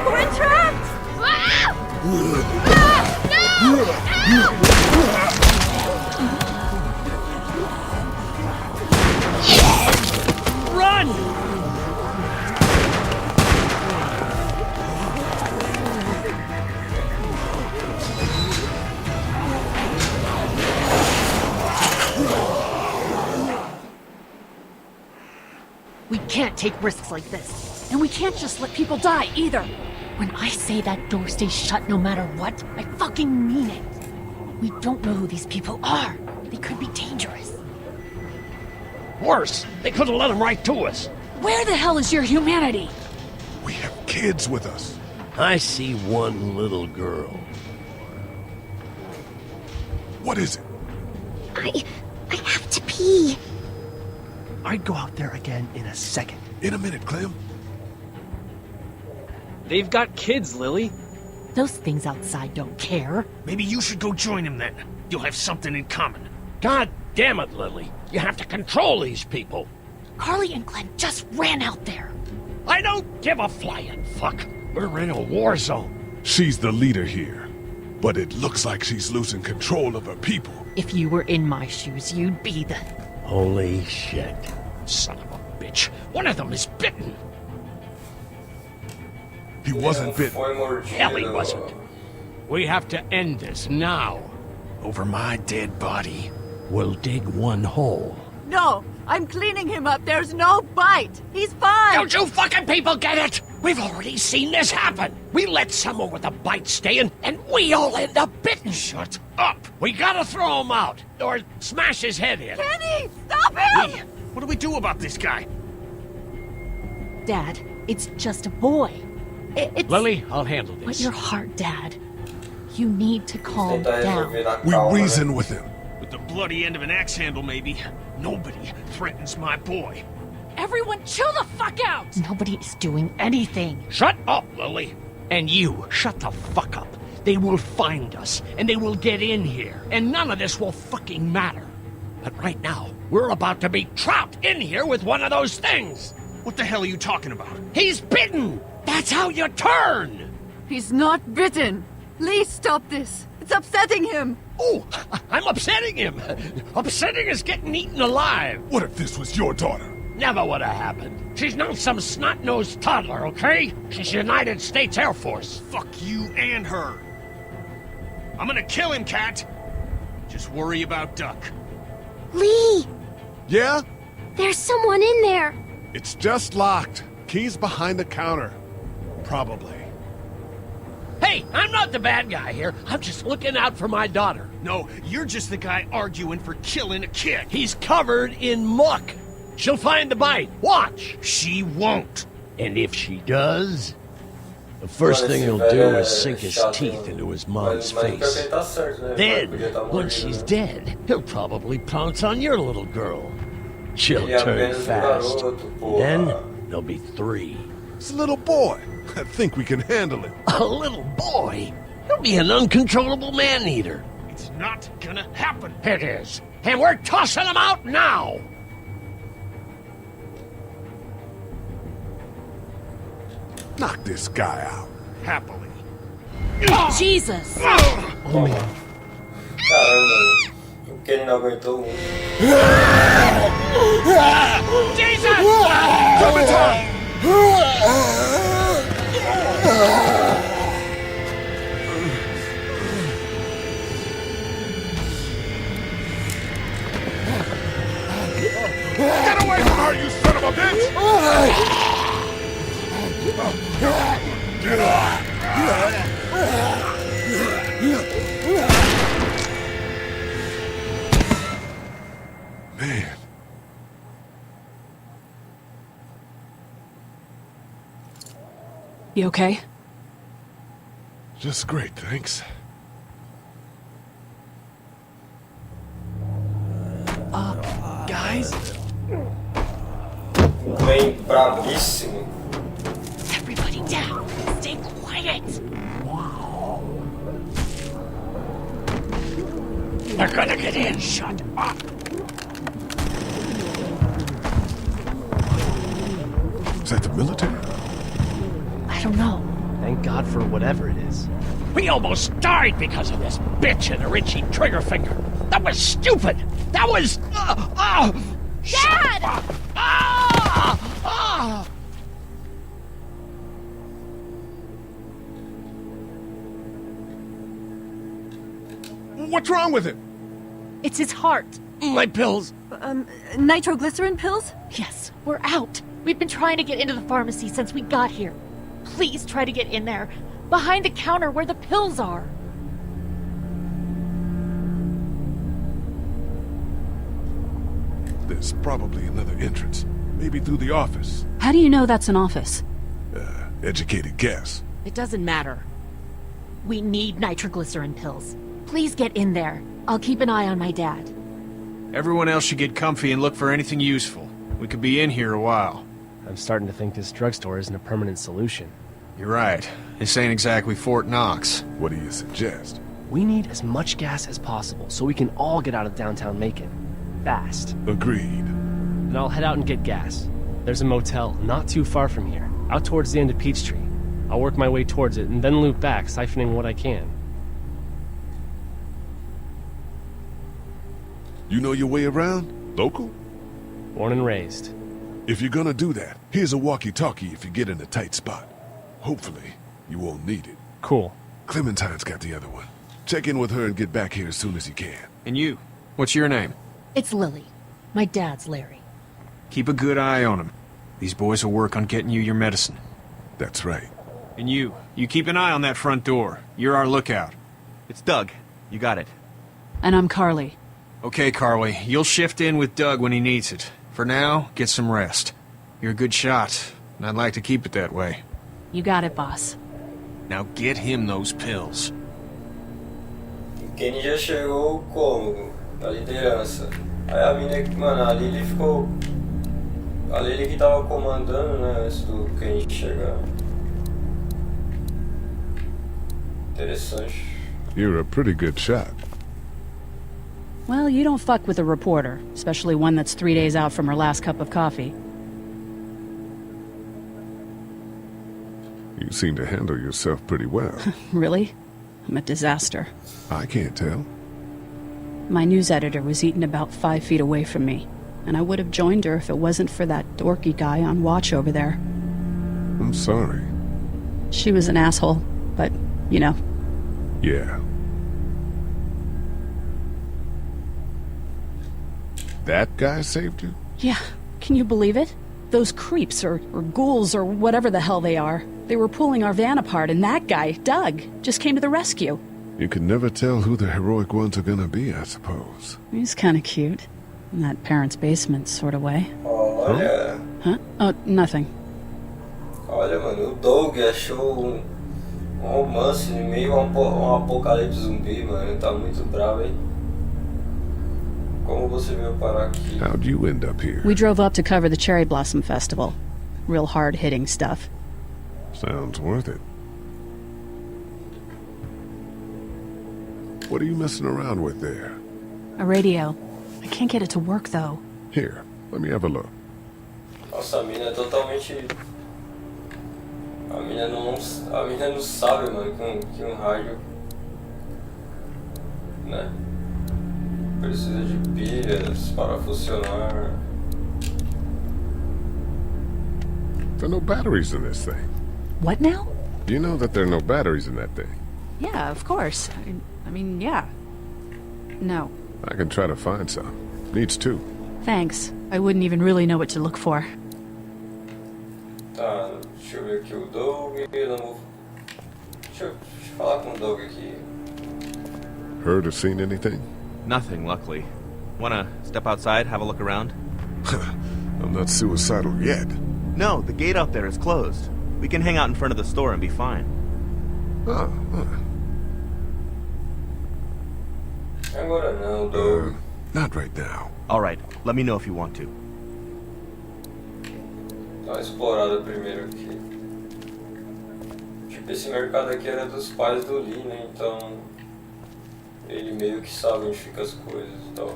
Speaker 15: We're entrapped! Ah! No!
Speaker 9: Run!
Speaker 16: We can't take risks like this. And we can't just let people die, either. When I say that door stays shut no matter what, I fucking mean it. We don't know who these people are. They could be dangerous.
Speaker 17: Worse, they could have let them right to us.
Speaker 16: Where the hell is your humanity?
Speaker 3: We have kids with us.
Speaker 17: I see one little girl.
Speaker 3: What is it?
Speaker 8: I have to pee.
Speaker 17: I'd go out there again in a second.
Speaker 3: In a minute, Clem.
Speaker 17: They've got kids, Lily.
Speaker 16: Those things outside don't care.
Speaker 17: Maybe you should go join them then. You'll have something in common. God damn it, Lily. You have to control these people.
Speaker 16: Carly and Glenn just ran out there.
Speaker 17: I don't give a flying fuck. We're in a war zone.
Speaker 3: She's the leader here. But it looks like she's losing control of her people.
Speaker 16: If you were in my shoes, you'd be the...
Speaker 17: Holy shit. Son of a bitch. One of them is bitten.
Speaker 3: He wasn't bitten.
Speaker 17: Hell, he wasn't. We have to end this now.
Speaker 12: Over my dead body.
Speaker 17: We'll dig one hole.
Speaker 14: No, I'm cleaning him up. There's no bite. He's fine.
Speaker 17: Don't you fucking people get it? We've already seen this happen. We let someone with a bite stay in, and we all end up bitten. Shut up. We gotta throw him out, or smash his head in.
Speaker 14: Kenny, stop him!
Speaker 12: Hey, what do we do about this guy?
Speaker 16: Dad, it's just a boy. It's...
Speaker 17: Lily, I'll handle
Speaker 16: But
Speaker 17: this.
Speaker 16: your heart, Dad. You need to calm down.
Speaker 3: We reason with him.
Speaker 12: With the bloody end of an axe handle, maybe. Nobody threatens my boy.
Speaker 16: Everyone chill the fuck out! Nobody is doing anything.
Speaker 17: Shut up, Lily. And you, shut the fuck up. They will find us, and they will get in here, and none of this will fucking matter. But right now, we're about to be trapped in here with one of those things.
Speaker 12: What the hell are you talking about?
Speaker 17: He's bitten! That's how you turn!
Speaker 14: He's not bitten. Lee, stop this. It's upsetting him.
Speaker 17: Oh, I'm upsetting him. Upsetting is getting eaten alive.
Speaker 3: What if this was your daughter?
Speaker 17: Never would have happened. She's not some snot-nosed toddler, okay? She's United States Air Force.
Speaker 12: Fuck you and her. I'm gonna kill him, Cat. Just worry about Duck.
Speaker 11: Lee!
Speaker 3: Yeah?
Speaker 11: There's someone in there!
Speaker 3: It's just locked. Key's behind the counter. Probably.
Speaker 17: Hey, I'm not the bad guy here. I'm just looking out for my daughter.
Speaker 12: No, you're just the guy arguing for killing a kid.
Speaker 17: He's covered in muck. She'll find the bite. Watch.
Speaker 12: She won't.
Speaker 17: And if she does, the first thing he'll do is sink his teeth into his mom's face. Then, once she's dead, he'll probably pounce on your little girl. She'll turn fast. Then, there'll be 3.
Speaker 3: It's a little boy. I think we can handle it.
Speaker 17: A little boy? He'll be an uncontrollable man-eater.
Speaker 12: It's not gonna happen.
Speaker 17: It is. And we're tossing him out now!
Speaker 3: Knock this guy out.
Speaker 12: Happily.
Speaker 16: Jesus!
Speaker 17: Oh, man.
Speaker 1: Caramba, o que ele não aguentou um.
Speaker 17: Jesus!
Speaker 3: Coming time! Get away from her, you son of a bitch! Man.
Speaker 14: You okay?
Speaker 3: Just great, thanks.
Speaker 12: Guys?
Speaker 1: Bem bravíssimo.
Speaker 16: Everybody down! Stay quiet!
Speaker 17: They're gonna get in. Shut up.
Speaker 3: Is that the military?
Speaker 16: I don't know.
Speaker 9: Thank God for whatever it is.
Speaker 17: We almost died because of this bitch and her itchy trigger finger. That was stupid. That was...
Speaker 15: Dad!
Speaker 3: What's wrong with him?
Speaker 16: It's his heart.
Speaker 17: My pills.
Speaker 14: Nitroglycerin pills?
Speaker 16: Yes, we're out. We've been trying to get into the pharmacy since we got here. Please try to get in there. Behind the counter where the pills are.
Speaker 3: There's probably another entrance. Maybe through the office.
Speaker 14: How do you know that's an office?
Speaker 3: Educated guess.
Speaker 16: It doesn't matter. We need nitroglycerin pills. Please get in there. I'll keep an eye on my dad.
Speaker 12: Everyone else should get comfy and look for anything useful. We could be in here a while.
Speaker 9: I'm starting to think this drugstore isn't a permanent solution.
Speaker 12: You're right. This ain't exactly Fort Knox.
Speaker 3: What do you suggest?
Speaker 9: We need as much gas as possible so we can all get out of downtown Macon. Fast.
Speaker 3: Agreed.
Speaker 9: Then I'll head out and get gas. There's a motel not too far from here, out towards the end of Peachtree. I'll work my way towards it and then loop back, siphoning what I can.
Speaker 18: You know your way around? Local?
Speaker 19: Born and raised.
Speaker 18: If you're gonna do that, here's a walkie-talkie if you get in a tight spot. Hopefully, you won't need it.
Speaker 19: Cool.
Speaker 18: Clementine's got the other one. Check in with her and get back here as soon as you can.
Speaker 12: And you? What's your name?
Speaker 16: It's Lily. My dad's Larry.
Speaker 12: Keep a good eye on him. These boys will work on getting you your medicine.
Speaker 18: That's right.
Speaker 12: And you keep an eye on that front door. You're our lookout.
Speaker 20: It's Doug. You got it.
Speaker 14: And I'm Carly.
Speaker 12: Okay, Carly. You'll shift in with Doug when he needs it. For now, get some rest. You're a good shot, and I'd like to keep it that way.
Speaker 14: You got it, boss.
Speaker 12: Now get him those pills.
Speaker 1: Kenny já chegou como? Na liderança. Aí a mina, mano, a Lily ficou... A Lily que tava comandando, né, antes do Kenny chegar. Interessante.
Speaker 18: You're a pretty good shot.
Speaker 14: Well, you don't fuck with a reporter, especially one that's 3 days out from her last cup of coffee.
Speaker 18: You seem to handle yourself pretty well.
Speaker 14: Really? I'm a disaster.
Speaker 18: I can't tell.
Speaker 14: My news editor was eaten about 5 feet away from me, and I would have joined her if it wasn't for that dorky guy on watch over there.
Speaker 18: I'm sorry.
Speaker 14: She was an asshole, but, you know.
Speaker 18: Yeah. That guy saved you?
Speaker 14: Yeah, can you believe it? Those creeps, or ghouls, or whatever the hell they are. They were pulling our van apart, and that guy, Doug, just came to the rescue.
Speaker 18: You can never tell who the heroic ones are gonna be, I suppose.
Speaker 14: He's kind of cute. In that parents' basement sort of way.
Speaker 1: Olha...
Speaker 14: Huh? Oh, nothing.
Speaker 1: Olha, mano, o Doug achou um romance em meio a um apocalipse zumbi, mano. Tá muito bravo, hein? Como você veio parar aqui?
Speaker 18: How'd you end up here?
Speaker 14: We drove up to cover the Cherry Blossom Festival. Real hard-hitting stuff.
Speaker 18: Sounds worth it. What are you messing around with there?
Speaker 14: A radio. I can't get it to work, though.
Speaker 18: Here, let me have a look.
Speaker 1: Nossa, a mina é totalmente... A mina não sabe, mano, que um rádio... Né? Precisa de pilhas para funcionar.
Speaker 18: There are no batteries in this thing.
Speaker 14: What now?
Speaker 18: You know that there are no batteries in that thing.
Speaker 14: Yeah, of course. I mean, yeah. No.
Speaker 18: I can try to find some. Needs two.
Speaker 14: Thanks. I wouldn't even really know what to look for.
Speaker 1: Tá, deixa eu ver aqui o Doug. Deixa eu falar com o Doug aqui.
Speaker 18: Heard or seen anything?
Speaker 20: Nothing, luckily. Wanna step outside, have a look around?
Speaker 18: I'm not suicidal yet.
Speaker 20: No, the gate out there is closed. We can hang out in front of the store and be fine.
Speaker 1: Agora não, Doug.
Speaker 18: Not right now.
Speaker 20: Alright, let me know if you want to.
Speaker 1: Dá uma explorada primeiro aqui. Tipo, esse mercado aqui era dos pais do Lee, né? Então... Ele meio que sabe onde ficam as coisas e tal.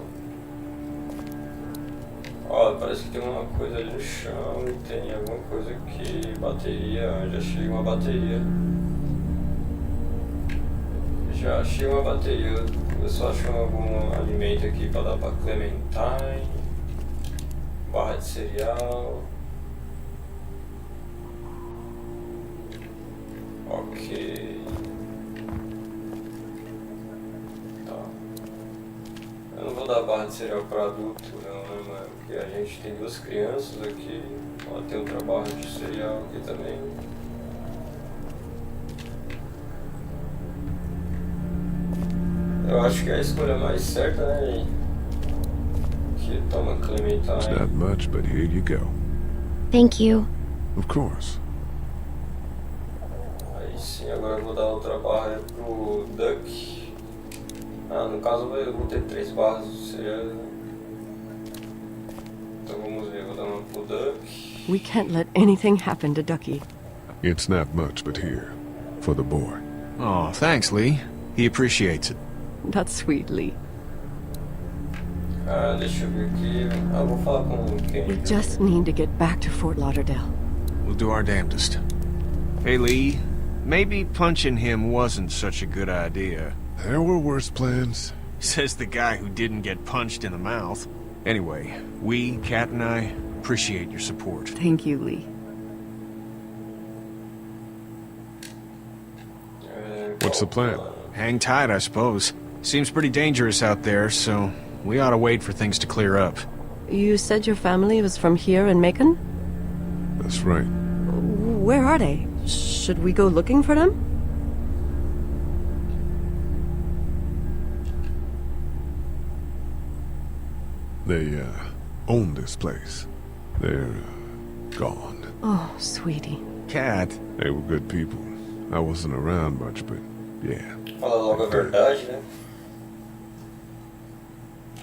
Speaker 1: Olha, parece que tem uma coisa ali no chão e tem alguma coisa aqui. Bateria, já achei uma bateria. Já achei uma bateria. Eu só acho algum alimento aqui pra dar pra Clementine. Barra de cereal. Ok. Eu não vou dar barra de cereal para adulto, não, né, mano? Porque a gente tem duas crianças aqui. Ela tem outra barra de cereal aqui também. Eu acho que é a escolha mais certa, né? Que toma Clementine.
Speaker 18: It's not much, but here you go.
Speaker 11: Thank you.
Speaker 18: Of course.
Speaker 1: Aí sim, agora eu vou dar outra barra pro Duck. Ah, no caso eu vou ter 3 barras de cereal. Então vamos ver, vou dar uma pro Duck.
Speaker 13: We can't let anything happen to Ducky.
Speaker 18: It's not much, but here. For the boy.
Speaker 12: Oh, thanks, Lee. He appreciates it.
Speaker 13: That's sweet, Lee.
Speaker 1: Ah, deixa eu ver aqui. Ah, vou falar com quem?
Speaker 13: We just need to get back to Fort Lauderdale.
Speaker 12: We'll do our damnedest. Hey, Lee. Maybe punching him wasn't such a good idea.
Speaker 18: There were worse plans.
Speaker 12: Says the guy who didn't get punched in the mouth. Anyway, we, Kat and I, appreciate your support.
Speaker 13: Thank you, Lee.
Speaker 18: What's the plan?
Speaker 12: Hang tight, I suppose. Seems pretty dangerous out there, so we ought to wait for things to clear up.
Speaker 13: You said your family was from here in Macon?
Speaker 18: That's right.
Speaker 13: Where are they? Should we go looking for them?
Speaker 18: They, own this place. They're, gone.
Speaker 13: Oh, sweetie.
Speaker 12: Kat.
Speaker 18: They were good people. I wasn't around much, but yeah.
Speaker 1: Fala logo a verdade, né?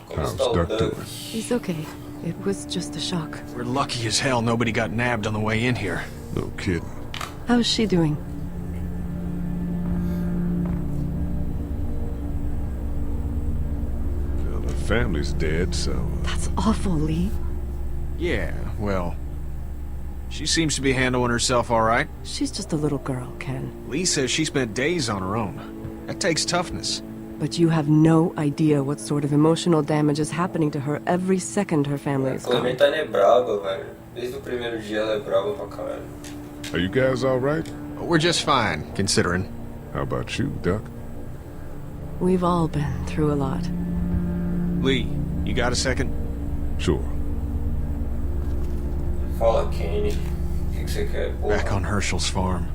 Speaker 18: I was stuck to it.
Speaker 13: He's okay. It was just a shock.
Speaker 12: We're lucky as hell nobody got nabbed on the way in here.
Speaker 18: No kidding.
Speaker 13: How's she doing?
Speaker 18: Well, the family's dead, so...
Speaker 13: That's awful, Lee.
Speaker 12: Yeah, well... She seems to be handling herself all right.
Speaker 13: She's just a little girl, Ken.
Speaker 12: Lee says she spent days on her own. That takes toughness.
Speaker 13: But you have no idea what sort of emotional damage is happening to her every second her family is gone.
Speaker 1: Clementine é braba, velho. Desde o primeiro dia ela é braba pra caralho.
Speaker 18: Are you guys all right?
Speaker 12: We're just fine, considering.
Speaker 18: How about you, Duck?
Speaker 13: We've all been through a lot.
Speaker 12: Lee, you got a second?
Speaker 18: Sure.
Speaker 1: Fala, Kenny. O que você quer, porra?
Speaker 12: Back on Herschel's farm.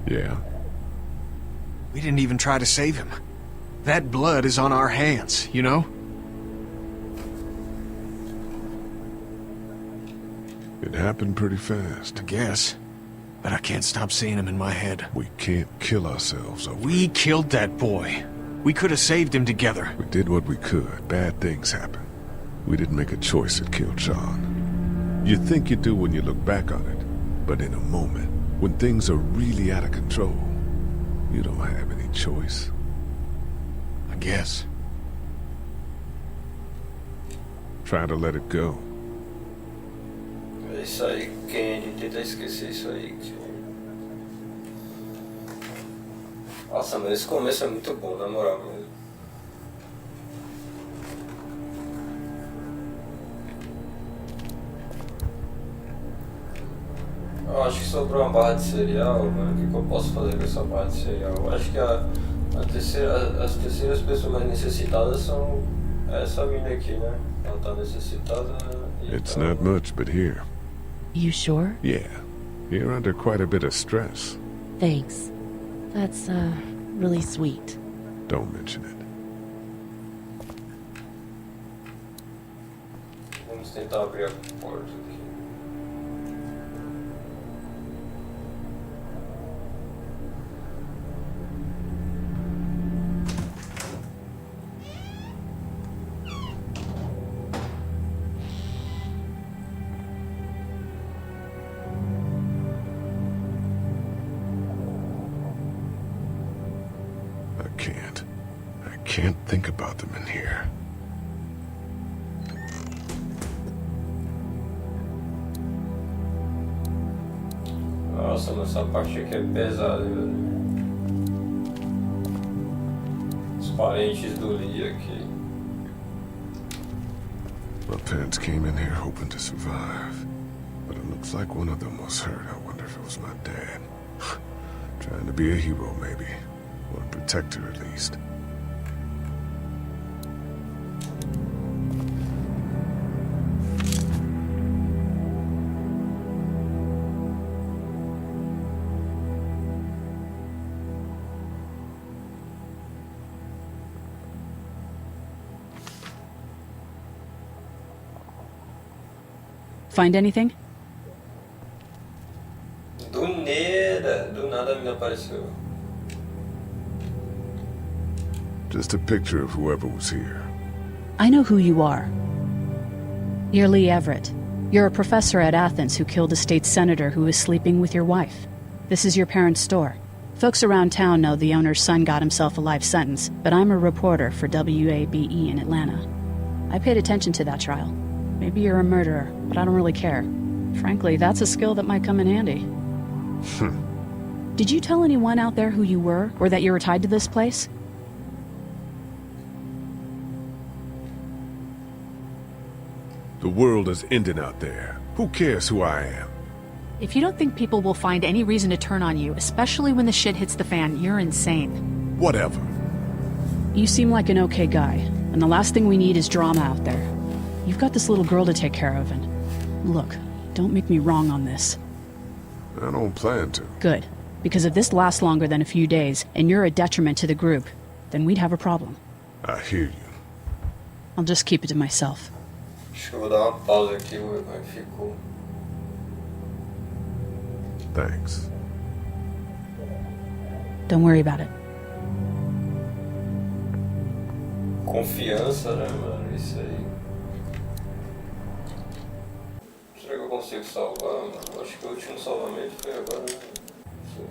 Speaker 18: Yeah.
Speaker 12: We didn't even try to save him. That blood is on our hands, you know?
Speaker 18: It happened pretty fast.
Speaker 12: I guess. But I can't stop seeing him in my head.
Speaker 18: We can't kill ourselves over
Speaker 12: We killed that boy. We could have saved him together.
Speaker 18: We did what we could. Bad things happen. We didn't make a choice that killed Sean. You think you do when you look back on it. But in a moment, when things are really out of control, you don't have any choice.
Speaker 12: I guess.
Speaker 18: Try to let it go.
Speaker 1: É isso aí, Kenny. Tenta esquecer isso aí, Kenny. Nossa, mas esse começo é muito bom, na moral mesmo. Eu acho que sobrou uma barra de cereal, mano. O que eu posso fazer com essa barra de cereal? Eu acho que as terceiras pessoas mais necessitadas são essa mina aqui, né? Ela tá necessitada e
Speaker 18: It's
Speaker 1: tá...
Speaker 18: not much, but here.
Speaker 16: You sure?
Speaker 18: Yeah. You're under quite a bit of stress.
Speaker 16: Thanks. That's, really sweet.
Speaker 18: Don't mention it.
Speaker 1: Vamos tentar abrir a porta aqui.
Speaker 18: I can't think about them in here.
Speaker 1: Nossa, mas essa parte aqui é pesada, velho. Os parentes do Lee aqui.
Speaker 18: My parents came in here hoping to survive, but it looks like one of them was hurt. I wonder if it was my dad. Trying to be a hero, maybe. Or a protector, at least.
Speaker 14: Find anything?
Speaker 1: Do nada a mina apareceu.
Speaker 18: Just a picture of whoever was here.
Speaker 14: I know who you are. You're Lee Everett. You're a professor at Athens who killed a state senator who was sleeping with your wife. This is your parents' store. Folks around town know the owner's son got himself a life sentence, but I'm a reporter for WABE in Atlanta. I paid attention to that trial. Maybe you're a murderer, but I don't really care. Frankly, that's a skill that might come in handy. Did you tell anyone out there who you were, or that you were tied to this place?
Speaker 18: The world is ending out there. Who cares who I am?
Speaker 14: If you don't think people will find any reason to turn on you, especially when the shit hits the fan, you're insane.
Speaker 18: Whatever.
Speaker 14: You seem like an okay guy, and the last thing we need is drama out there. You've got this little girl to take care of, and look, don't make me wrong on this.
Speaker 18: I don't plan to.
Speaker 14: Good, because if this lasts longer than a few days, and you're a detriment to the group, then we'd have a problem.
Speaker 18: I hear you.
Speaker 14: I'll just keep it to myself.
Speaker 1: Acho que eu vou dar uma pausa aqui, vou ver como é que ficou.
Speaker 18: Thanks.
Speaker 14: Don't worry about it.
Speaker 1: Confiança, né, mano? Isso aí. Será que eu consigo salvar, mano? Acho que o último salvamento foi agora, né? Não sei.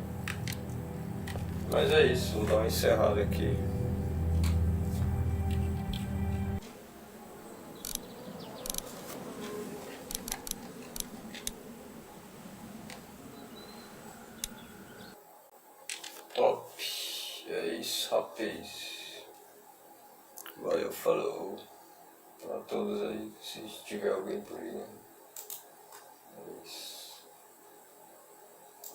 Speaker 1: Mas é isso, vou dar uma encerrada aqui. Top. É isso, rapaz. Valeu, falou. Pra todos aí, se tiver alguém por aí, né? É isso.